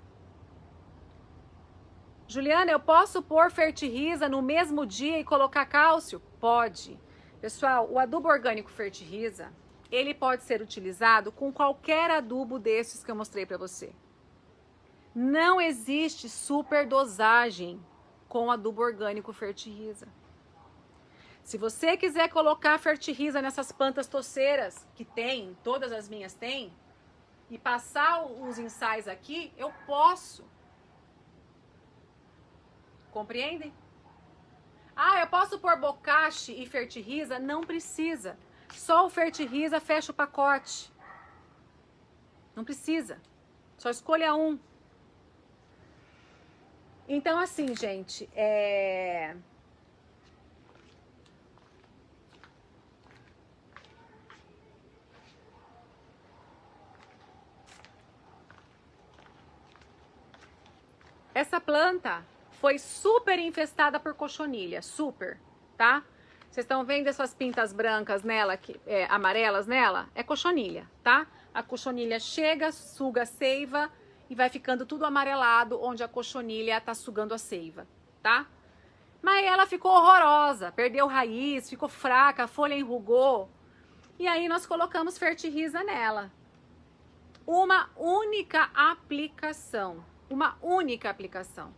Juliana, eu posso pôr fertiliza no mesmo dia e colocar cálcio? Pode. Pessoal, o adubo orgânico fertiliza, ele pode ser utilizado com qualquer adubo desses que eu mostrei para você. Não existe superdosagem com adubo orgânico fertiliza. Se você quiser colocar fertiliza nessas plantas toceiras, que tem, todas as minhas têm, e passar os ensaios aqui, eu posso. Compreendem? Ah, eu posso pôr bocache e fertiliza? Não precisa. Só o fertiliza fecha o pacote. Não precisa. Só escolha um. Então, assim, gente, essa planta foi super infestada por cochonilha, super, tá? Vocês estão vendo essas pintas brancas nela, amarelas nela? É cochonilha, tá? A cochonilha chega, suga a seiva e vai ficando tudo amarelado onde a cochonilha tá sugando a seiva, tá? Mas ela ficou horrorosa, perdeu raiz, ficou fraca, a folha enrugou. E aí nós colocamos fertiliza nela. Uma única aplicação, uma única aplicação.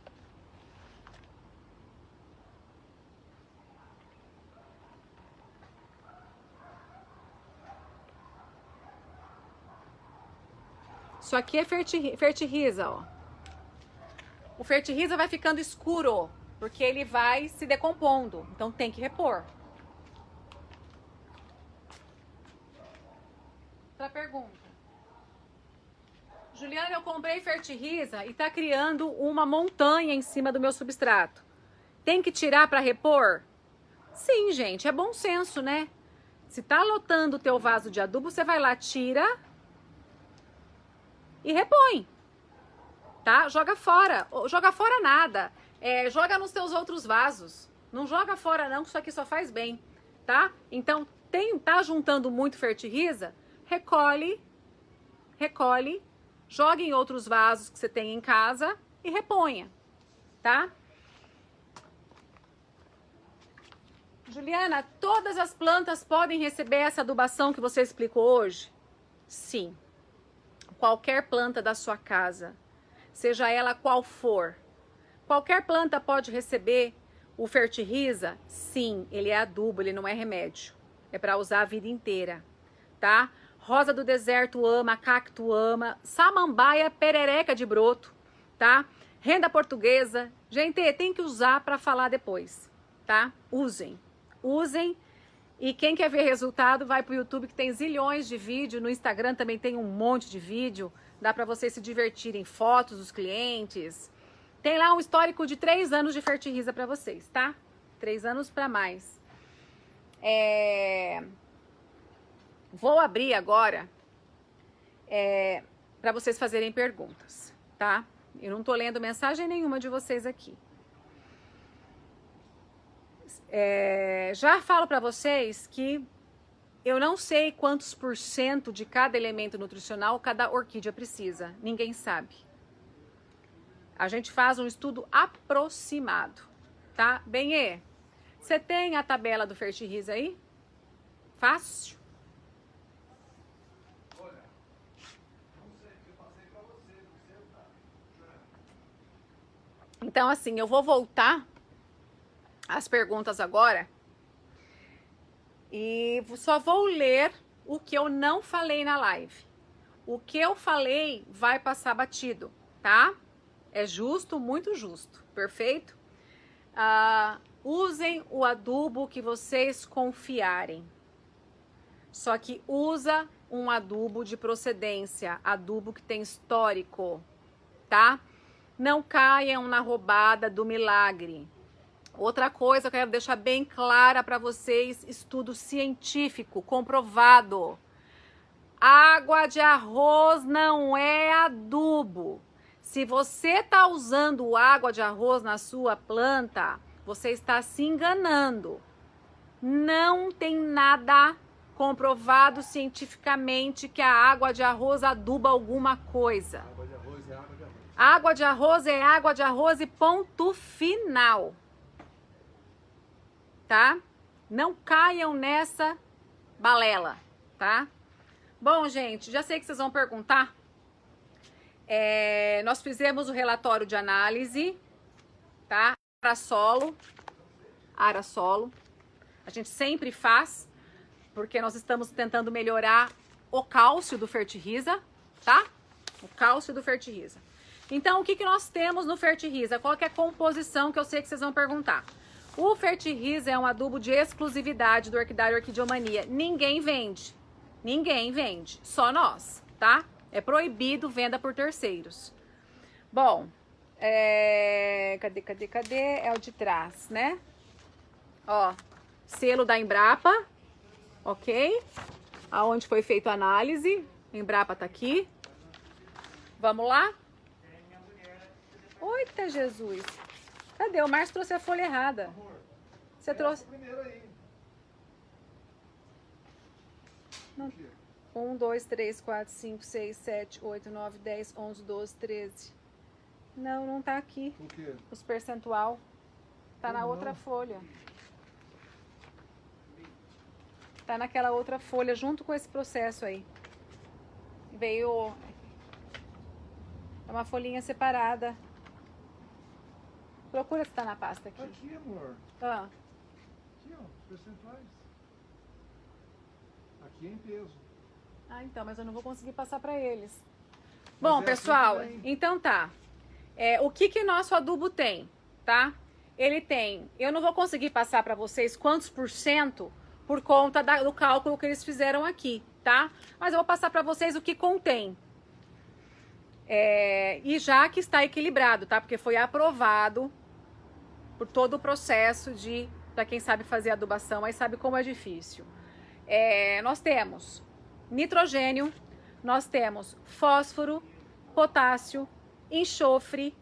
Isso aqui é fertiliza, ó. O fertiliza vai ficando escuro, porque ele vai se decompondo. Então tem que repor. Outra pergunta. Juliana, eu comprei fertiliza e tá criando uma montanha em cima do meu substrato. Tem que tirar para repor? Sim, gente, é bom senso, né? Se tá lotando o teu vaso de adubo, você vai lá, tira e repõe, tá? Joga fora nada, joga nos teus outros vasos, não joga fora não, que isso aqui só faz bem, tá? Então, tá juntando muito fertiliza, recolhe, joga em outros vasos que você tem em casa e reponha, tá? Juliana, todas as plantas podem receber essa adubação que você explicou hoje? Sim. Qualquer planta da sua casa, seja ela qual for, qualquer planta pode receber o fertiliza? Sim, ele é adubo, ele não é remédio. É para usar a vida inteira, tá? Rosa do deserto ama, cacto ama, samambaia, perereca de broto, tá? Renda portuguesa. Gente, tem que usar para falar depois, tá? Usem. Usem. E quem quer ver resultado, vai pro YouTube, que tem zilhões de vídeo. No Instagram também tem um monte de vídeo. Dá para vocês se divertirem, fotos dos clientes. Tem lá um histórico de 3 anos de Fertiriza para vocês, tá? 3 anos para mais. Vou abrir agora para vocês fazerem perguntas, tá? Eu não tô lendo mensagem nenhuma de vocês aqui. Já falo para vocês que eu não sei quantos % de cada elemento nutricional cada orquídea precisa. Ninguém sabe. A gente faz um estudo aproximado, tá? Benê, você tem a tabela do Fertiriza aí? Fácil? Olha, não sei, eu passei para você, não sei. Então, assim, eu vou voltar as perguntas agora e só vou ler o que eu não falei na live. O que eu falei vai passar batido, tá? É justo, muito justo, perfeito? Usem o adubo que vocês confiarem. Só que usa um adubo de procedência, adubo que tem histórico, tá? Não caiam na roubada do milagre. Outra coisa que eu quero deixar bem clara para vocês, estudo científico, comprovado. Água de arroz não é adubo. Se você está usando água de arroz na sua planta, você está se enganando. Não tem nada comprovado cientificamente que a água de arroz aduba alguma coisa. Água de arroz é água de arroz. Água de arroz é água de arroz e ponto final. Tá? Não caiam nessa balela, tá? Bom, gente, já sei que vocês vão perguntar. Nós fizemos o relatório de análise, tá? Ara solo. A gente sempre faz, porque nós estamos tentando melhorar o cálcio do Fertiriza, tá? O cálcio do Fertiriza. Então, o que nós temos no Fertiriza? Qual que é a composição que eu sei que vocês vão perguntar? O Fertiriza é um adubo de exclusividade do Orquidário Orquidiomania. Ninguém vende. Ninguém vende. Só nós, tá? É proibido venda por terceiros. Bom, cadê? É o de trás, né? Ó, selo da Embrapa, ok? Aonde foi feita a análise. Embrapa tá aqui. Vamos lá? Eita, Jesus. Cadê? O Márcio trouxe a folha errada. Você trouxe... Primeiro aí. Não. 1, 2, 3, 4, 5, 6, 7, 8, 9, 10, 11, 12, 13. Não tá aqui. O quê? Os percentual. Tá na outra folha. Tá naquela outra folha, junto com esse processo aí. Veio... É uma folhinha separada. Procura se tá na pasta aqui. Aqui, amor. Aqui, ó, os percentuais. Aqui é em peso. Então, mas eu não vou conseguir passar para eles. Mas Bom, é pessoal, assim também. então tá. O que nosso adubo tem, tá? Ele tem, eu não vou conseguir passar para vocês quantos % por conta do cálculo que eles fizeram aqui, tá? Mas eu vou passar para vocês o que contém. E já que está equilibrado, tá? Porque foi aprovado por todo o processo para quem sabe fazer adubação, mas sabe como é difícil. Nós temos nitrogênio, nós temos fósforo, potássio, enxofre,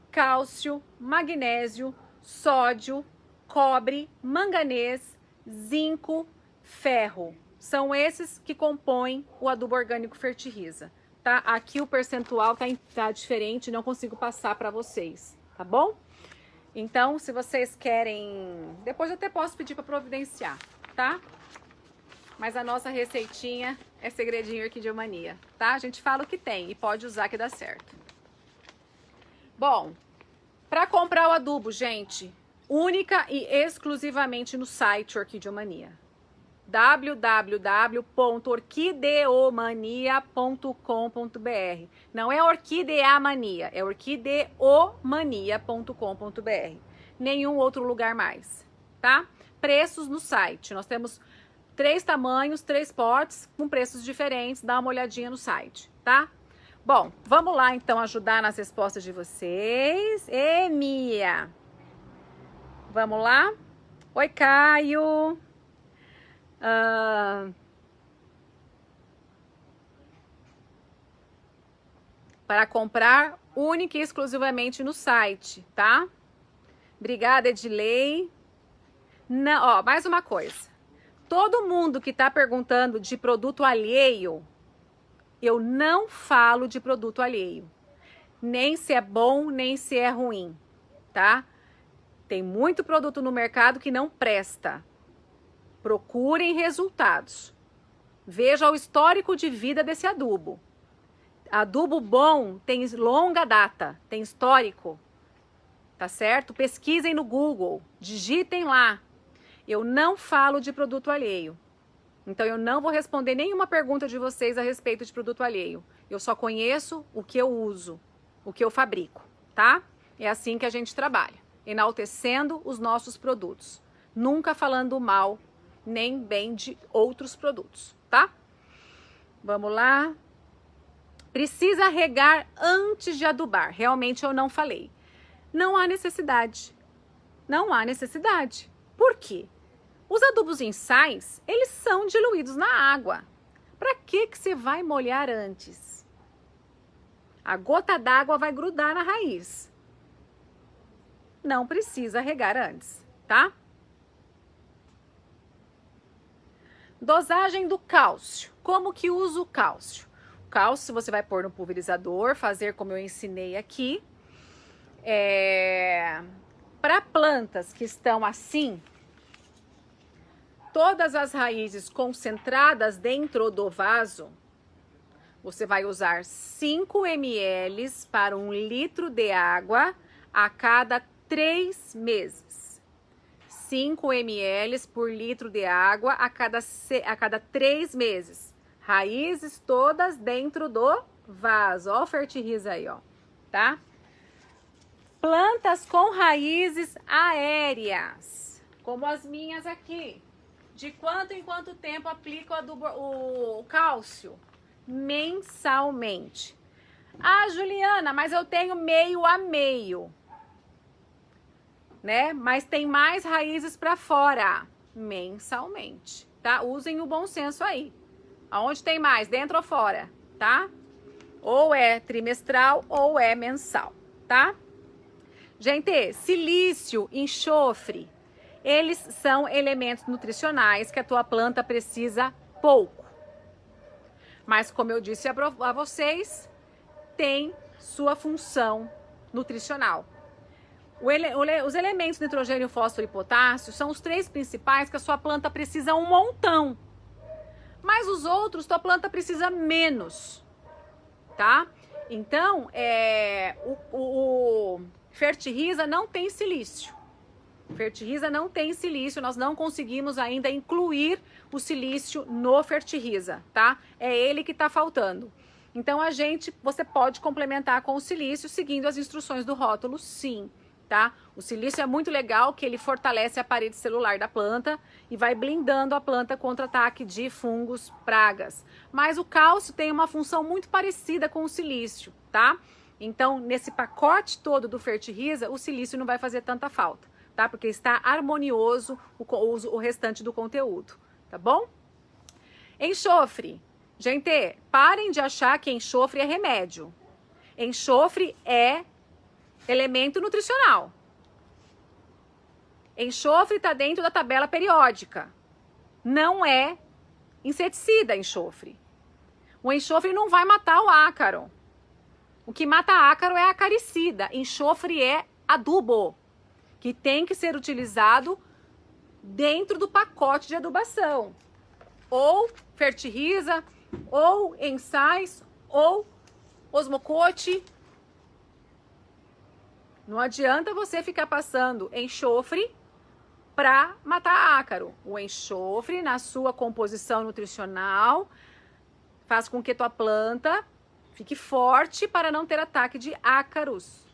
cálcio, magnésio, sódio, cobre, manganês, zinco, ferro. São esses que compõem o adubo orgânico Fertiriza, tá? Aqui o percentual tá diferente, não consigo passar para vocês, tá bom? Então, se vocês querem, depois eu até posso pedir para providenciar, tá? Mas a nossa receitinha é segredinho Orquidiomania, tá? A gente fala o que tem e pode usar que dá certo. Bom, para comprar o adubo, gente, única e exclusivamente no site Orquidiomania. www.orquideomania.com.br. Não é orquideamania, é orquideomania.com.br. Nenhum outro lugar mais, tá? Preços no site. Nós temos 3 tamanhos, 3 potes com preços diferentes. Dá uma olhadinha no site, tá? Bom, vamos lá então ajudar nas respostas de vocês. Mia. Vamos lá? Oi, Caio. Para comprar única e exclusivamente no site, tá? Obrigada, Edilei. Não, ó, mais uma coisa. Todo mundo que tá perguntando de produto alheio, eu não falo de produto alheio. Nem se é bom, nem se é ruim, tá? Tem muito produto no mercado que não presta. Procurem resultados. Veja o histórico de vida desse adubo. Adubo bom tem longa data, tem histórico. Tá certo? Pesquisem no Google, digitem lá. Eu não falo de produto alheio. Então eu não vou responder nenhuma pergunta de vocês a respeito de produto alheio. Eu só conheço o que eu uso, o que eu fabrico, tá? É assim que a gente trabalha, enaltecendo os nossos produtos. Nunca falando mal, nem bem de outros produtos, tá? Vamos lá. Precisa regar antes de adubar. Realmente eu não falei. Não há necessidade. Não há necessidade. Por quê? Os adubos em sais, eles são diluídos na água. Para que você vai molhar antes? A gota d'água vai grudar na raiz. Não precisa regar antes, tá? Dosagem do cálcio. Como que usa o cálcio? O cálcio você vai pôr no pulverizador, fazer como eu ensinei aqui. Para plantas que estão assim, todas as raízes concentradas dentro do vaso, você vai usar 5 ml para 1 litro de água a cada 3 meses. 5 ml por litro de água a cada 3 meses. Raízes todas dentro do vaso. Ó o Fertiriza aí, ó, tá? Plantas com raízes aéreas, como as minhas aqui. De quanto em quanto tempo aplico o cálcio? Mensalmente. Ah, Juliana, mas eu tenho meio a meio, né? Mas tem mais raízes para fora. Mensalmente, tá? Usem o bom senso aí. Aonde tem mais? Dentro ou fora, tá? Ou é trimestral ou é mensal, tá? Gente, silício, enxofre, eles são elementos nutricionais que a tua planta precisa pouco. Mas como eu disse a vocês, tem sua função nutricional. Os elementos nitrogênio, fósforo e potássio são os 3 principais que a sua planta precisa um montão. Mas os outros, tua planta precisa menos, tá? Então, o Fertiriza não tem silício. Fertiriza não tem silício, nós não conseguimos ainda incluir o silício no Fertiriza, tá? É ele que tá faltando. Então, você pode complementar com o silício seguindo as instruções do rótulo, sim, tá? O silício é muito legal, que ele fortalece a parede celular da planta e vai blindando a planta contra ataque de fungos, pragas. Mas o cálcio tem uma função muito parecida com o silício, tá? Então, nesse pacote todo do Fertiriza, o silício não vai fazer tanta falta, tá? Porque está harmonioso o restante do conteúdo, tá bom? Enxofre. Gente, parem de achar que enxofre é remédio. Enxofre é elemento nutricional. Enxofre está dentro da tabela periódica. Não é inseticida, enxofre. O enxofre não vai matar o ácaro. O que mata ácaro é acaricida. Enxofre é adubo, que tem que ser utilizado dentro do pacote de adubação. Ou Fertiriza, ou ensais, ou osmocote. Não adianta você ficar passando enxofre para matar ácaro. O enxofre, na sua composição nutricional, faz com que tua planta fique forte para não ter ataque de ácaros.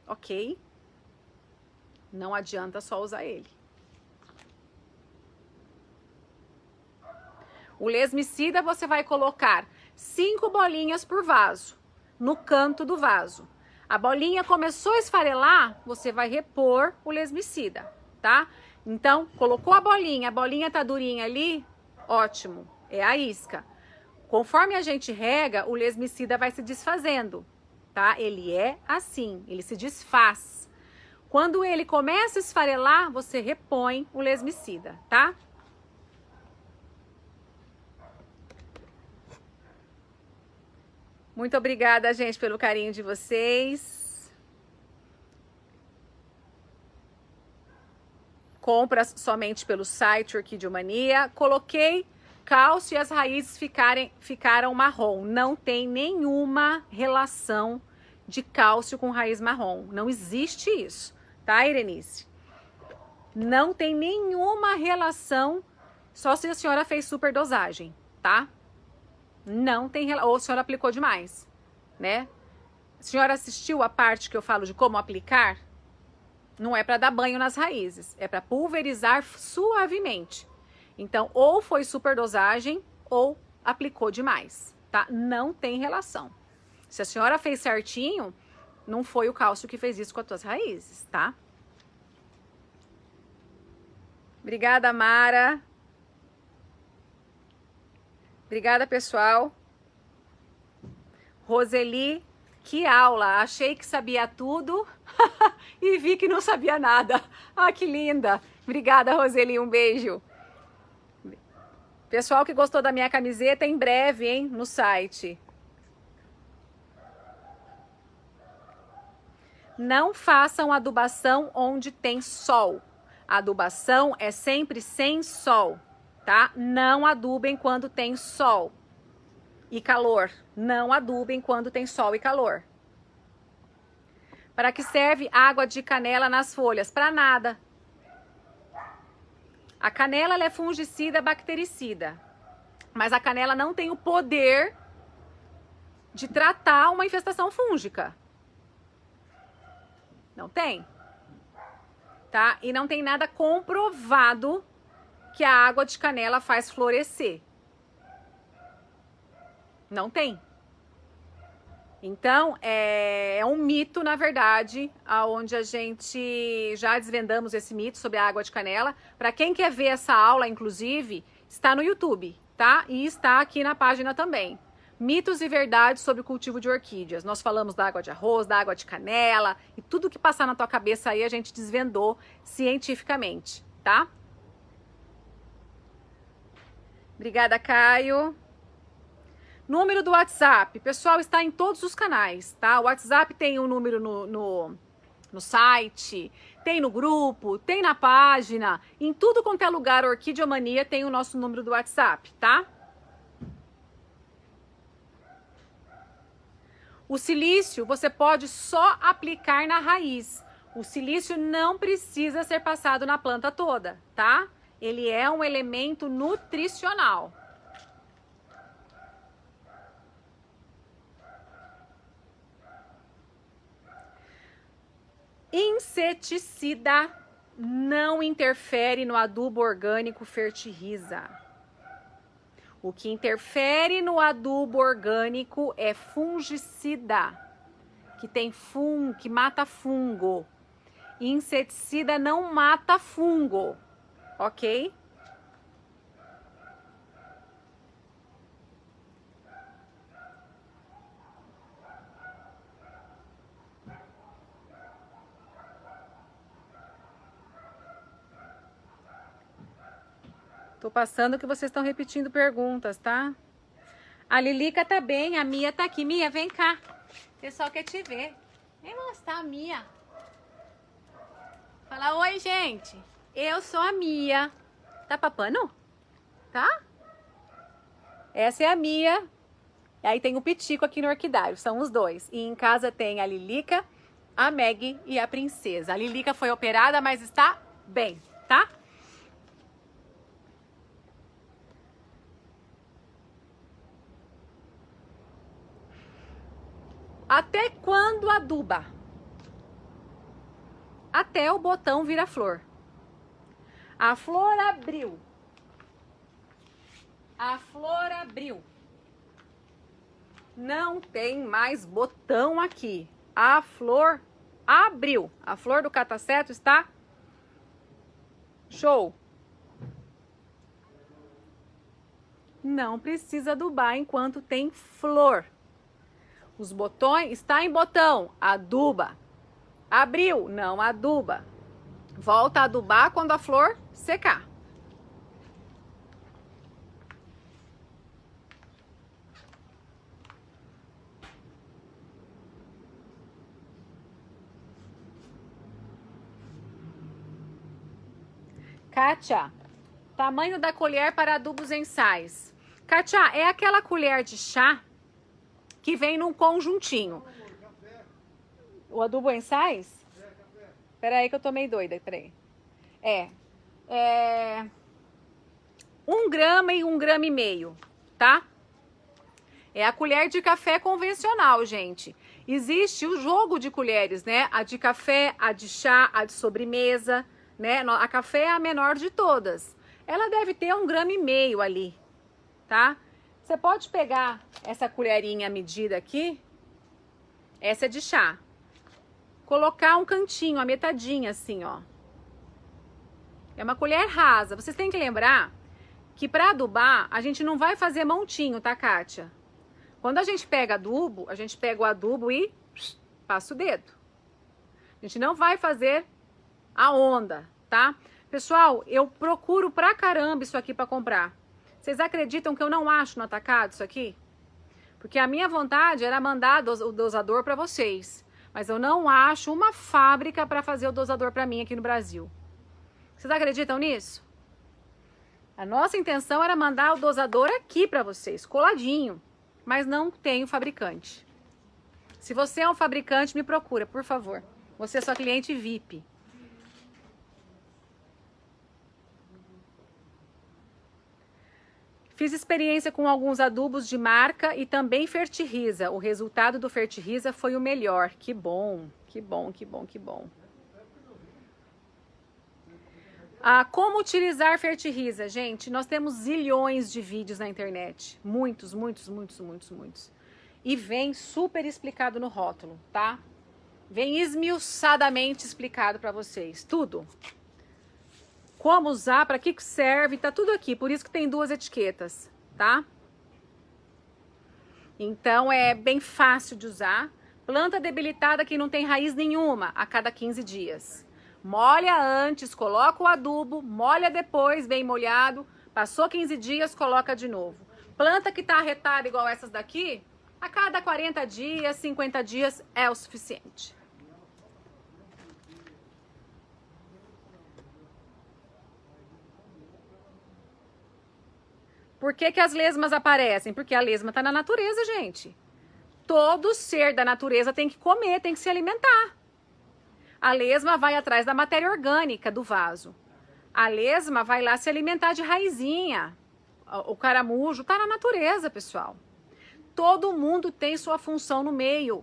Ok? Não adianta só usar ele. O lesmicida você vai colocar 5 bolinhas por vaso, no canto do vaso. A bolinha começou a esfarelar, você vai repor o lesmicida, tá? Então, colocou a bolinha tá durinha ali, ótimo, é a isca. Conforme a gente rega, o lesmicida vai se desfazendo, tá? Ele é assim, ele se desfaz. Quando ele começa a esfarelar, você repõe o lesmicida, tá? Muito obrigada, gente, pelo carinho de vocês. Compra somente pelo site Orquidiomania. Coloquei cálcio e as raízes ficaram marrom. Não tem nenhuma relação de cálcio com raiz marrom. Não existe isso, tá, Irenice? Não tem nenhuma relação, só se a senhora fez superdosagem, tá? Não tem relação, ou a senhora aplicou demais, né? A senhora assistiu a parte que eu falo de como aplicar? Não é para dar banho nas raízes, é para pulverizar suavemente. Então, ou foi superdosagem ou aplicou demais, tá? Não tem relação. Se a senhora fez certinho, não foi o cálcio que fez isso com as tuas raízes, tá? Obrigada, Mara. Obrigada, pessoal. Roseli, que aula. Achei que sabia tudo e vi que não sabia nada. Ah, que linda. Obrigada, Roseli. Um beijo. Pessoal que gostou da minha camiseta, em breve, hein, no site. Não façam adubação onde tem sol. A adubação é sempre sem sol, tá? Não adubem quando tem sol e calor. Não adubem quando tem sol e calor. Para que serve água de canela nas folhas? Para nada. A canela ela é fungicida, bactericida. Mas a canela não tem o poder de tratar uma infestação fúngica. Não tem. Tá? E não tem nada comprovado que a água de canela faz florescer. Não tem. Então, é um mito, na verdade, onde a gente já desvendamos esse mito sobre a água de canela. Para quem quer ver essa aula, inclusive, está no YouTube, tá? E está aqui na página também. Mitos e verdades sobre o cultivo de orquídeas. Nós falamos da água de arroz, da água de canela e tudo que passar na tua cabeça aí a gente desvendou cientificamente, tá? Obrigada, Caio. Número do WhatsApp. Pessoal, está em todos os canais, tá? O WhatsApp tem um número no site, tem no grupo, tem na página. Em tudo quanto é lugar, Orquidiomania tem o nosso número do WhatsApp, tá? O silício você pode só aplicar na raiz. O silício não precisa ser passado na planta toda, tá? Ele é um elemento nutricional. Inseticida não interfere no adubo orgânico Fertiriza. O que interfere no adubo orgânico é fungicida, que tem fungo, que mata fungo. Inseticida não mata fungo, ok? Tô passando que vocês estão repetindo perguntas, tá? A Lilica tá bem, a Mia tá aqui. Mia, vem cá. O pessoal quer te ver. Vem mostrar a Mia. Fala, oi, gente. Eu sou a Mia. Tá papando? Tá? Essa é a Mia. E aí tem o Pitico aqui no orquidário, são os dois. E em casa tem a Lilica, a Meg e a Princesa. A Lilica foi operada, mas está bem, tá? Até quando aduba? Até o botão virar flor. A flor abriu. A flor abriu. Não tem mais botão aqui. A flor abriu. A flor do cataceto está show. Não precisa adubar enquanto tem flor. Os botões, está em botão, aduba. Abriu, não aduba. Volta a adubar quando a flor secar. Kátia, tamanho da colher para adubos em sais. Kátia, é aquela colher de chá que vem num conjuntinho. O adubo em sais? Peraí que eu tô meio doida, peraí. É 1 grama e 1,5 grama, tá? É a colher de café convencional, gente. Existe o jogo de colheres, né? A de café, a de chá, a de sobremesa, né? A café é a menor de todas. Ela deve ter 1,5 grama ali, tá? Você pode pegar essa colherinha à medida aqui, essa é de chá, colocar um cantinho, a metadinha assim, ó. É uma colher rasa. Vocês têm que lembrar que para adubar, a gente não vai fazer montinho, tá, Kátia? Quando a gente pega adubo, a gente pega o adubo e passa o dedo. A gente não vai fazer a onda, tá? Pessoal, eu procuro pra caramba isso aqui pra comprar. Vocês acreditam que eu não acho no atacado isso aqui? Porque a minha vontade era mandar o dosador pra vocês. Mas eu não acho uma fábrica pra fazer o dosador pra mim aqui no Brasil. Vocês acreditam nisso? A nossa intenção era mandar o dosador aqui pra vocês, coladinho. Mas não tem o fabricante. Se você é um fabricante, me procura, por favor. Você é sua cliente VIP. Fiz experiência com alguns adubos de marca e também Fertirriza. O resultado do Fertirriza foi o melhor. Que bom, que bom, que bom, que bom. Como utilizar Fertirriza? Gente, nós temos zilhões de vídeos na internet. Muitos, muitos, muitos, muitos, muitos. E vem super explicado no rótulo, tá? Vem esmiuçadamente explicado para vocês. Tudo. Como usar, para que serve, tá tudo aqui. Por isso que tem 2 etiquetas, tá? Então é bem fácil de usar. Planta debilitada que não tem raiz nenhuma, a cada 15 dias. Molha antes, coloca o adubo, molha depois, bem molhado. Passou 15 dias, coloca de novo. Planta que tá arretada igual essas daqui, a cada 40 dias, 50 dias é o suficiente. Por que que as lesmas aparecem? Porque a lesma tá na natureza, gente. Todo ser da natureza tem que comer, tem que se alimentar. A lesma vai atrás da matéria orgânica do vaso. A lesma vai lá se alimentar de raizinha. O caramujo tá na natureza, pessoal. Todo mundo tem sua função no meio.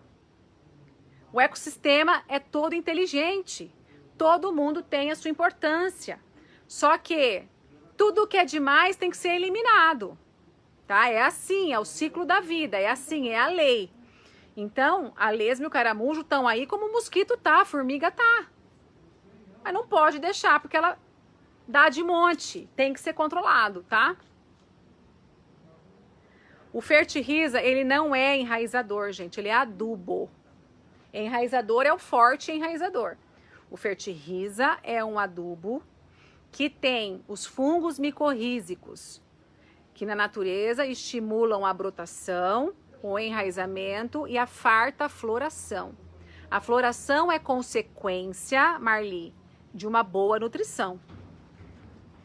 O ecossistema é todo inteligente. Todo mundo tem a sua importância. Só que tudo que é demais tem que ser eliminado. Tá? É assim, é o ciclo da vida, é assim, é a lei. Então, a lesma e o caramujo estão aí como o mosquito tá, a formiga tá. Mas não pode deixar, porque ela dá de monte. Tem que ser controlado, tá? O Fertirriza, ele não é enraizador, gente. Ele é adubo. Enraizador é o forte enraizador. O Fertirriza é um adubo que tem os fungos micorrízicos, que na natureza estimulam a brotação, o enraizamento e a farta floração. A floração é consequência, Marli, de uma boa nutrição.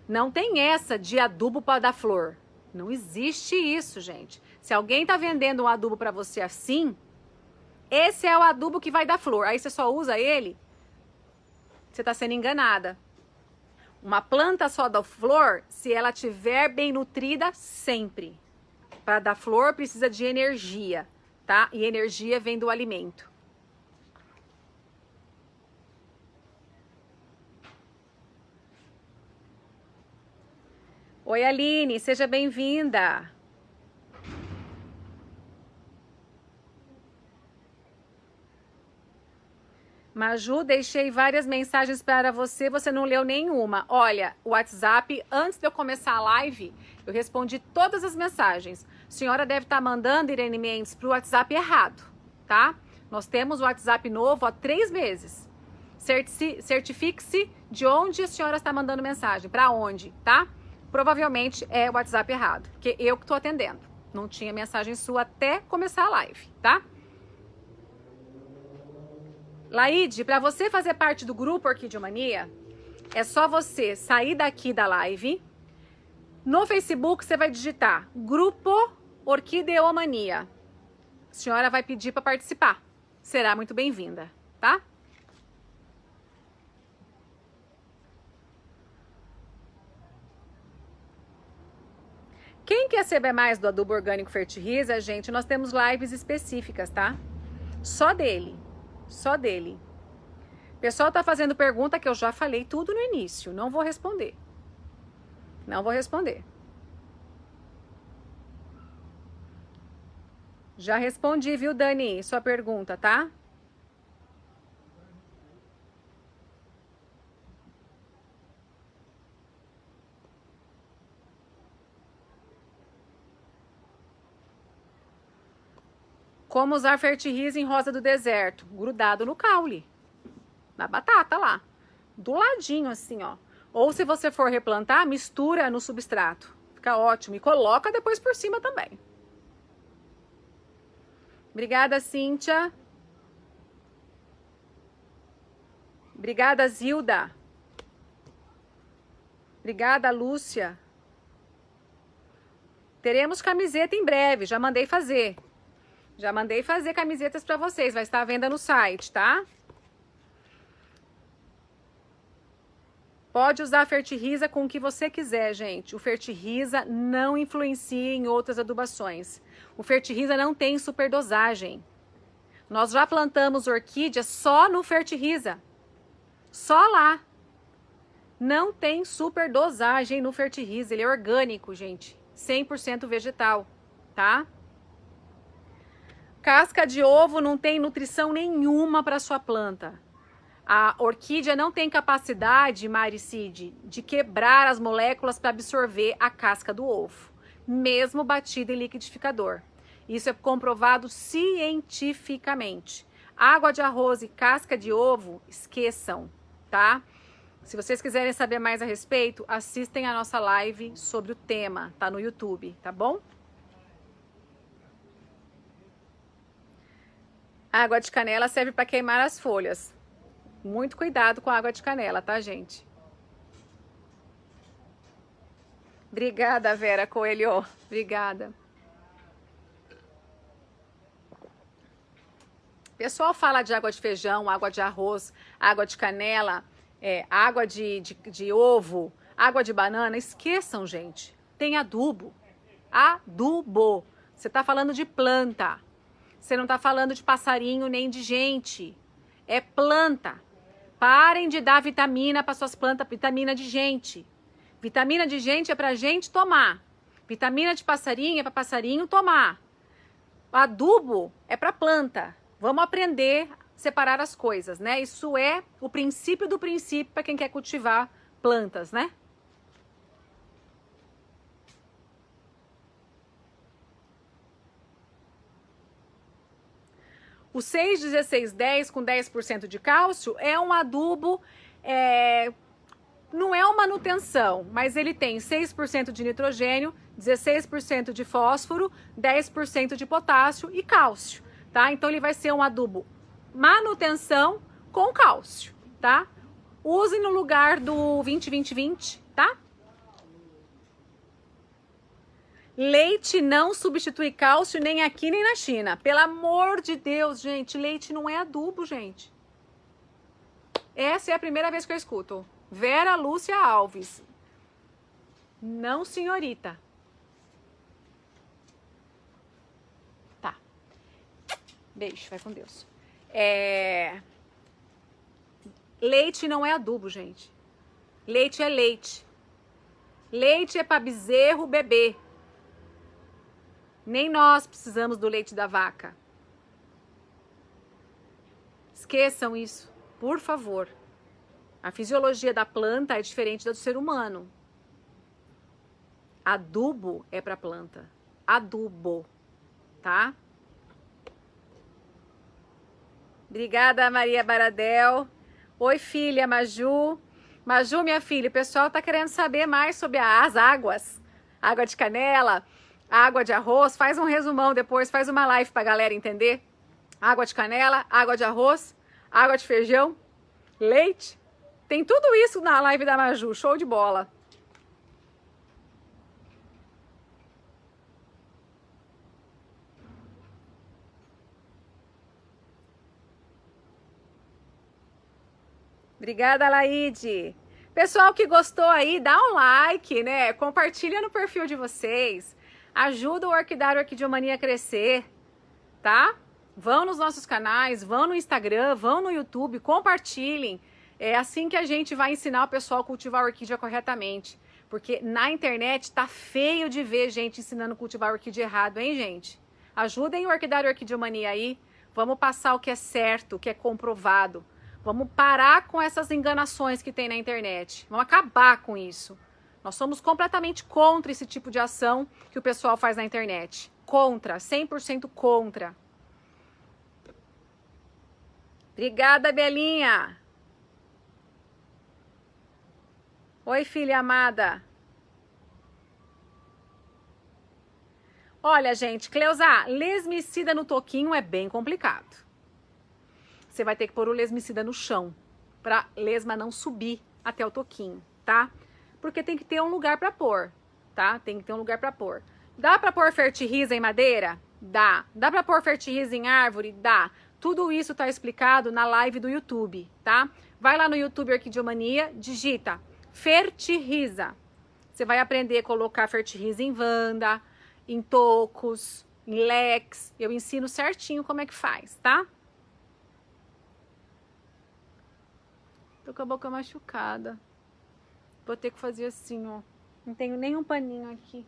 Não tem essa de adubo para dar flor. Não existe isso, gente. Se alguém tá vendendo um adubo para você assim, esse é o adubo que vai dar flor. Aí você só usa ele, você tá sendo enganada. Uma planta só dá flor se ela estiver bem nutrida sempre. Para dar flor precisa de energia, tá? E energia vem do alimento. Oi, Aline, seja bem-vinda. Maju, deixei várias mensagens para você, você não leu nenhuma. Olha, o WhatsApp, antes de eu começar a live, eu respondi todas as mensagens. A senhora deve estar mandando, Irene Mendes, para o WhatsApp errado, tá? Nós temos o WhatsApp novo há 3 meses. Certifique-se de onde a senhora está mandando mensagem, para onde, tá? Provavelmente é o WhatsApp errado, porque eu que estou atendendo. Não tinha mensagem sua até começar a live, tá? Laide, para você fazer parte do grupo Orquideomania, é só você sair daqui da live. No Facebook você vai digitar Grupo Orquideomania. A senhora vai pedir para participar. Será muito bem-vinda, tá? Quem quer saber mais do adubo orgânico Fertiliza, gente, nós temos lives específicas, tá? Só dele. Só dele. O pessoal tá fazendo pergunta que eu já falei tudo no início. Não vou responder. Não vou responder. Já respondi, viu, Dani? Sua pergunta, tá? Como usar Fertiliza em rosa do deserto? Grudado no caule. Na batata lá. Do ladinho assim, ó. Ou se você for replantar, mistura no substrato. Fica ótimo. E coloca depois por cima também. Obrigada, Cíntia. Obrigada, Zilda. Obrigada, Lúcia. Teremos camiseta em breve. Já mandei fazer. Já mandei fazer camisetas para vocês, vai estar à venda no site, tá? Pode usar Fertiliza com o que você quiser, gente. O Fertiliza não influencia em outras adubações. O Fertiliza não tem superdosagem. Nós já plantamos orquídea só no Fertiliza. Só lá. Não tem superdosagem no Fertiliza. Ele é orgânico, gente. 100% vegetal, tá? Casca de ovo não tem nutrição nenhuma para sua planta. A orquídea não tem capacidade, Maricide, de quebrar as moléculas para absorver a casca do ovo, mesmo batida em liquidificador. Isso é comprovado cientificamente. Água de arroz e casca de ovo, esqueçam, tá? Se vocês quiserem saber mais a respeito, assistem a nossa live sobre o tema, tá no YouTube, tá bom? A água de canela serve para queimar as folhas. Muito cuidado com a água de canela, tá, gente? Obrigada, Vera Coelho. Obrigada. O pessoal fala de água de feijão, água de arroz, água de canela, água de ovo, água de banana. Esqueçam, gente. Tem adubo. Adubo. Você tá falando de planta. Você não tá falando de passarinho nem de gente. É planta. Parem de dar vitamina para suas plantas, vitamina de gente. Vitamina de gente é pra gente tomar. Vitamina de passarinho é para passarinho tomar. Adubo é para planta. Vamos aprender a separar as coisas, né? Isso é o princípio do princípio para quem quer cultivar plantas, né? O 6,16,10 com 10% de cálcio é um adubo, não é uma manutenção, mas ele tem 6% de nitrogênio, 16% de fósforo, 10% de potássio e cálcio, tá? Então ele vai ser um adubo manutenção com cálcio, tá? Use no lugar do 20-20-20, tá? Leite não substitui cálcio nem aqui nem na China. Pelo amor de Deus, gente, leite não é adubo, gente. Essa é a primeira vez que eu escuto. Vera Lúcia Alves. Não, senhorita. Tá. Beijo, vai com Deus. Leite não é adubo, gente. Leite é leite. Leite é para bezerro beber. Nem nós precisamos do leite da vaca. Esqueçam isso, por favor. A fisiologia da planta é diferente da do ser humano. Adubo é para planta. Adubo, tá? Obrigada, Maria Baradel. Oi, filha, Maju. Maju, minha filha, o pessoal tá querendo saber mais sobre as águas. Água de canela, água de arroz. Faz um resumão depois, faz uma live pra galera entender. Água de canela, água de arroz, água de feijão, leite. Tem tudo isso na live da Maju, show de bola. Obrigada, Laide. Pessoal que gostou aí, dá um like, né? Compartilha no perfil de vocês. Ajuda o Orquidário Orquidiomania a crescer, tá? Vão nos nossos canais, vão no Instagram, vão no YouTube, compartilhem. É assim que a gente vai ensinar o pessoal a cultivar a orquídea corretamente. Porque na internet tá feio de ver gente ensinando a cultivar a orquídea errado, hein, gente? Ajudem o Orquidário Orquidiomania aí. Vamos passar o que é certo, o que é comprovado. Vamos parar com essas enganações que tem na internet. Vamos acabar com isso. Nós somos completamente contra esse tipo de ação que o pessoal faz na internet. Contra, 100% contra. Obrigada, Belinha. Oi, filha amada. Olha, gente, Cleusa, lesmicida no toquinho é bem complicado. Você vai ter que pôr o lesmicida no chão, pra lesma não subir até o toquinho, tá? Porque tem que ter um lugar pra pôr, tá? Tem que ter um lugar pra pôr. Dá pra pôr fertiriza em madeira? Dá. Dá pra pôr fertiriza em árvore? Dá. Tudo isso tá explicado na live do YouTube, tá? Vai lá no YouTube Orquidiomania, digita fertiriza. Você vai aprender a colocar fertiriza em vanda, em tocos, em leques. Eu ensino certinho como é que faz, tá? Tô com a boca machucada. Vou ter que fazer assim, ó. Não tenho nenhum paninho aqui.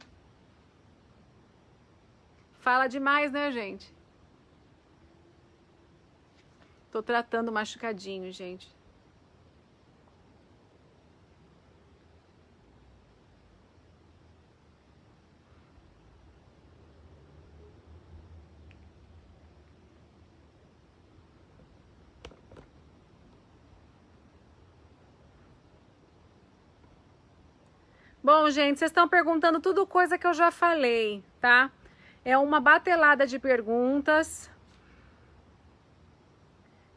Fala demais, né, gente? Tô tratando machucadinho, gente. Bom, gente, vocês estão perguntando tudo coisa que eu já falei, tá? É uma batelada de perguntas.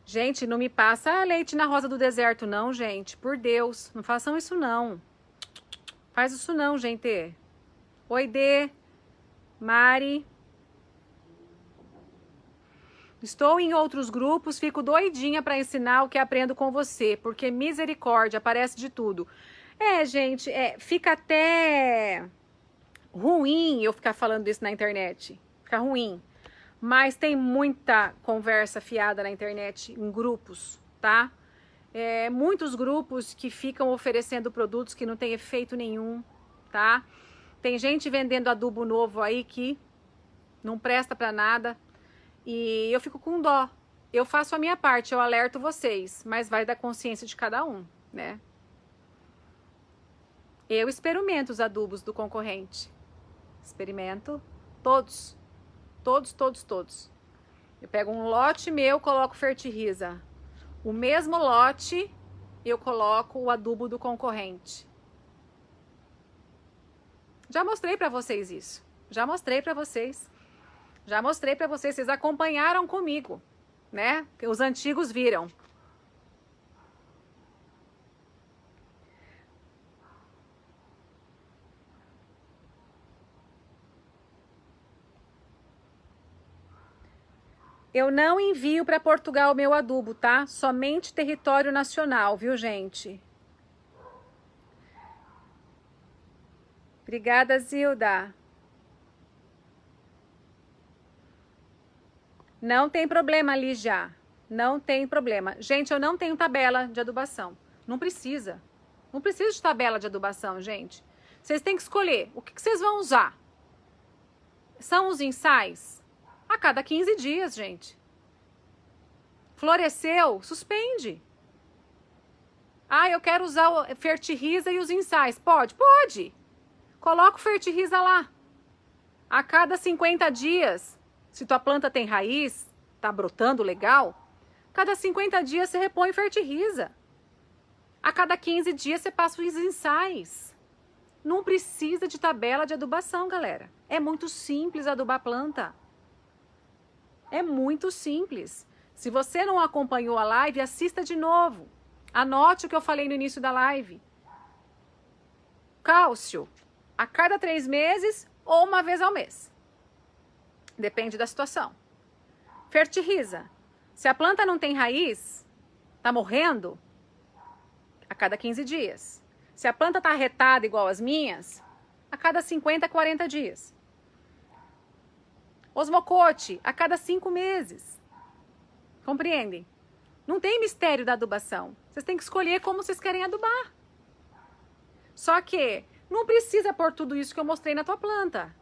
Gente, não me passa leite na rosa do deserto, não, gente. Por Deus, não façam isso, não. Faz isso não, gente. Oi, Dê. Mari. Estou em outros grupos, fico doidinha para ensinar o que aprendo com você, porque misericórdia, aparece de tudo. Gente, fica até ruim eu ficar falando isso na internet. Fica ruim. Mas tem muita conversa fiada na internet, em grupos, tá? Muitos grupos que ficam oferecendo produtos que não tem efeito nenhum, tá? Tem gente vendendo adubo novo aí que não presta pra nada. E eu fico com dó. Eu faço a minha parte, eu alerto vocês, mas vai da consciência de cada um, né? Eu experimento os adubos do concorrente. Experimento todos. Todos. Eu pego um lote meu, coloco fertiriza. O mesmo lote, eu coloco o adubo do concorrente. Já mostrei pra vocês isso. Já mostrei pra vocês. Vocês acompanharam comigo, né? Os antigos viram. Eu não envio para Portugal meu adubo, tá? Somente território nacional, viu, gente? Obrigada, Zilda. Não tem problema, Lígia. Não tem problema. Gente, eu não tenho tabela de adubação. Não precisa. Não precisa de tabela de adubação, gente. Vocês têm que escolher o que vocês vão usar. São os ensais? A cada 15 dias, gente. Floresceu? Suspende. Ah, eu quero usar o Fertiriza e os ensais. Pode? Pode. Coloca o Fertiriza lá. A cada 50 dias, se tua planta tem raiz, tá brotando legal, cada 50 dias você repõe Fertiriza. A cada 15 dias você passa os ensais. Não precisa de tabela de adubação, galera. É muito simples adubar planta. É muito simples. Se você não acompanhou a live, assista de novo. Anote o que eu falei no início da live. Cálcio, a cada 3 meses ou uma vez ao mês. Depende da situação. Fertiriza. Se a planta não tem raiz, tá morrendo, a cada 15 dias. Se a planta tá arretada igual as minhas, a cada 50, 40 dias. Osmocote, a cada 5 meses. Compreendem? Não tem mistério da adubação. Vocês têm que escolher como vocês querem adubar. Só que não precisa pôr tudo isso que eu mostrei na tua planta.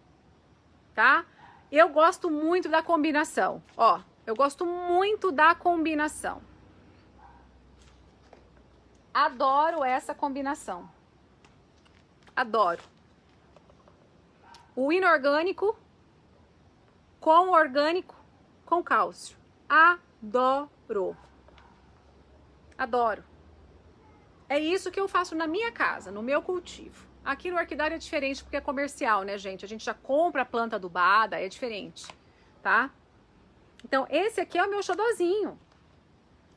Tá? Eu gosto muito da combinação. Ó, eu gosto muito da combinação. Adoro essa combinação. Adoro. O inorgânico com o orgânico com cálcio. Adoro. Adoro. É isso que eu faço na minha casa, no meu cultivo. Aqui no Orquidário é diferente porque é comercial, né, gente? A gente já compra a planta adubada, é diferente, tá? Então, esse aqui é o meu xodozinho.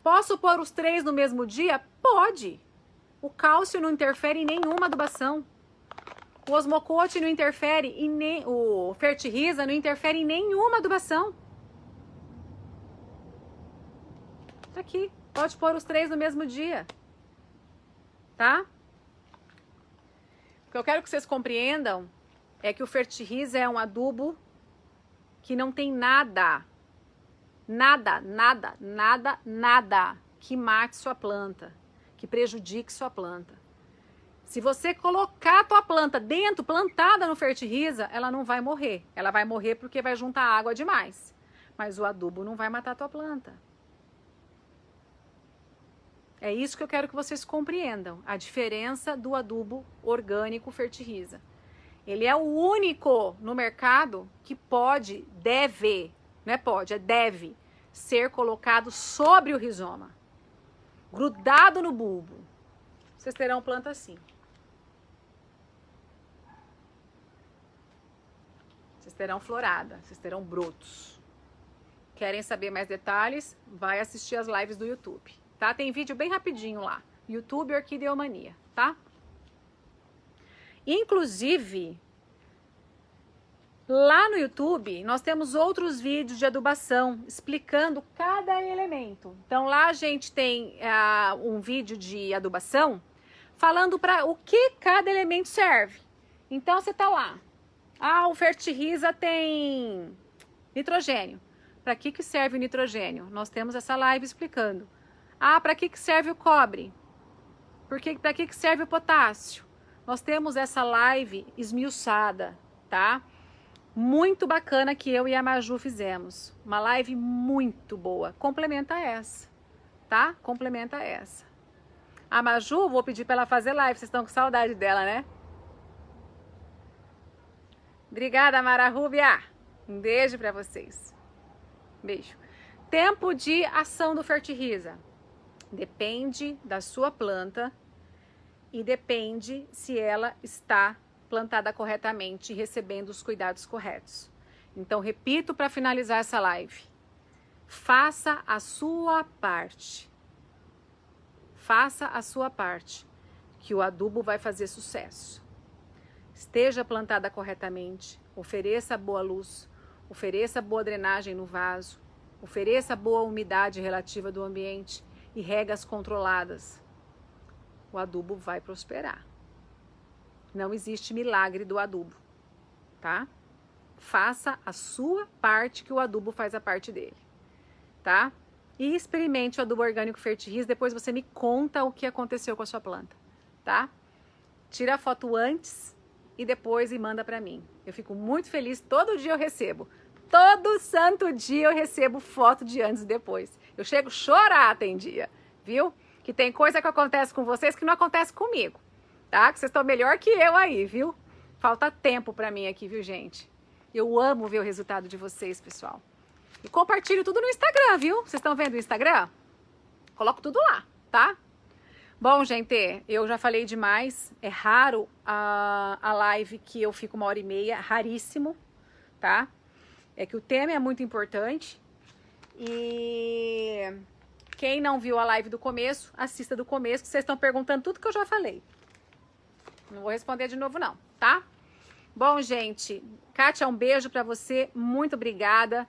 Posso pôr os 3 no mesmo dia? Pode. O cálcio não interfere em nenhuma adubação. O osmocote não interfere em nem... O Fertiriza não interfere em nenhuma adubação. Tá aqui. Pode pôr os 3 no mesmo dia. Tá? O que eu quero que vocês compreendam é que o Fertiriza é um adubo que não tem nada que mate sua planta, que prejudique sua planta. Se você colocar a tua planta plantada no Fertiriza, ela não vai morrer. Ela vai morrer porque vai juntar água demais. Mas o adubo não vai matar a tua planta. É isso que eu quero que vocês compreendam. A diferença do adubo orgânico Fertiriza. Ele é o único no mercado que deve ser colocado sobre o rizoma. Grudado no bulbo. Vocês terão planta assim. Vocês terão florada, vocês terão brotos. Querem saber mais detalhes? Vai assistir as lives do YouTube, tá? Tem vídeo bem rapidinho lá. YouTube Orquideomania, tá? Inclusive, lá no YouTube, nós temos outros vídeos de adubação explicando cada elemento. Então, lá a gente tem um vídeo de adubação falando para o que cada elemento serve. Então, você tá lá. Ah, o Fertiriza tem nitrogênio. Para que serve o nitrogênio? Nós temos essa live explicando. Ah, para que serve o cobre? Para que serve o potássio? Nós temos essa live esmiuçada, tá? Muito bacana que eu e a Maju fizemos. Uma live muito boa. Complementa essa, tá? Complementa essa. A Maju, vou pedir para ela fazer live. Vocês estão com saudade dela, né? Obrigada, Mara Rúbia. Um beijo para vocês. Beijo. Tempo de ação do Fertiriza. Depende da sua planta e depende se ela está plantada corretamente e recebendo os cuidados corretos. Então, repito para finalizar essa live. Faça a sua parte. Faça a sua parte, que o adubo vai fazer sucesso. Esteja plantada corretamente, ofereça boa luz, ofereça boa drenagem no vaso, ofereça boa umidade relativa do ambiente e regas controladas. O adubo vai prosperar. Não existe milagre do adubo, tá? Faça a sua parte que o adubo faz a parte dele, tá? E experimente o adubo orgânico Fertirris, depois você me conta o que aconteceu com a sua planta, tá? Tira a foto antes e depois e manda pra mim. Eu fico muito feliz, todo dia eu recebo. Todo santo dia eu recebo foto de antes e depois. Eu chego a chorar tem dia, viu? Que tem coisa que acontece com vocês que não acontece comigo, tá? Que vocês estão melhor que eu aí, viu? Falta tempo pra mim aqui, viu, gente? Eu amo ver o resultado de vocês, pessoal. E compartilho tudo no Instagram, viu? Vocês estão vendo o Instagram? Coloco tudo lá, tá? Bom, gente, eu já falei demais. É raro a live que eu fico 1h30, raríssimo, tá? É que o tema é muito importante. E quem não viu a live do começo, assista do começo, que vocês estão perguntando tudo que eu já falei. Não vou responder de novo, não, tá? Bom, gente, Kátia, um beijo pra você. Muito obrigada.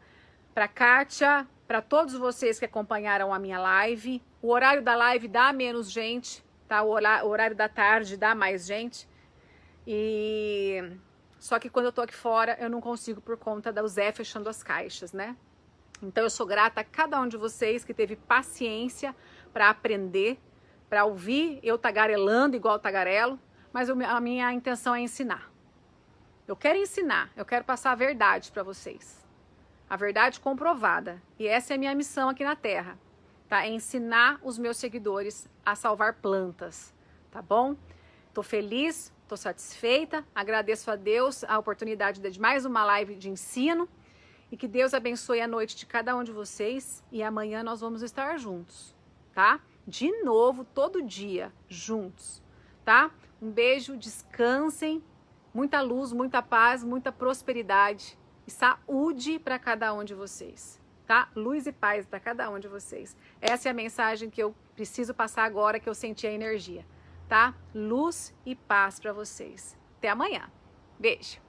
Pra Kátia, pra todos vocês que acompanharam a minha live. O horário da live dá menos gente, tá? O horário da tarde dá mais gente. Só que quando eu tô aqui fora, eu não consigo por conta do Zé fechando as caixas, né? Então eu sou grata a cada um de vocês que teve paciência para aprender, para ouvir eu tagarelando igual tagarelo, mas a minha intenção é ensinar. Eu quero ensinar, eu quero passar a verdade para vocês. A verdade comprovada. E essa é a minha missão aqui na Terra, tá? É ensinar os meus seguidores a salvar plantas, tá bom? Tô feliz, tô satisfeita, agradeço a Deus a oportunidade de mais uma live de ensino. E que Deus abençoe a noite de cada um de vocês. E amanhã nós vamos estar juntos, tá? De novo, todo dia, juntos, tá? Um beijo, descansem. Muita luz, muita paz, muita prosperidade e saúde para cada um de vocês, tá? Luz e paz para cada um de vocês. Essa é a mensagem que eu preciso passar agora, que eu senti a energia, tá? Luz e paz para vocês. Até amanhã. Beijo.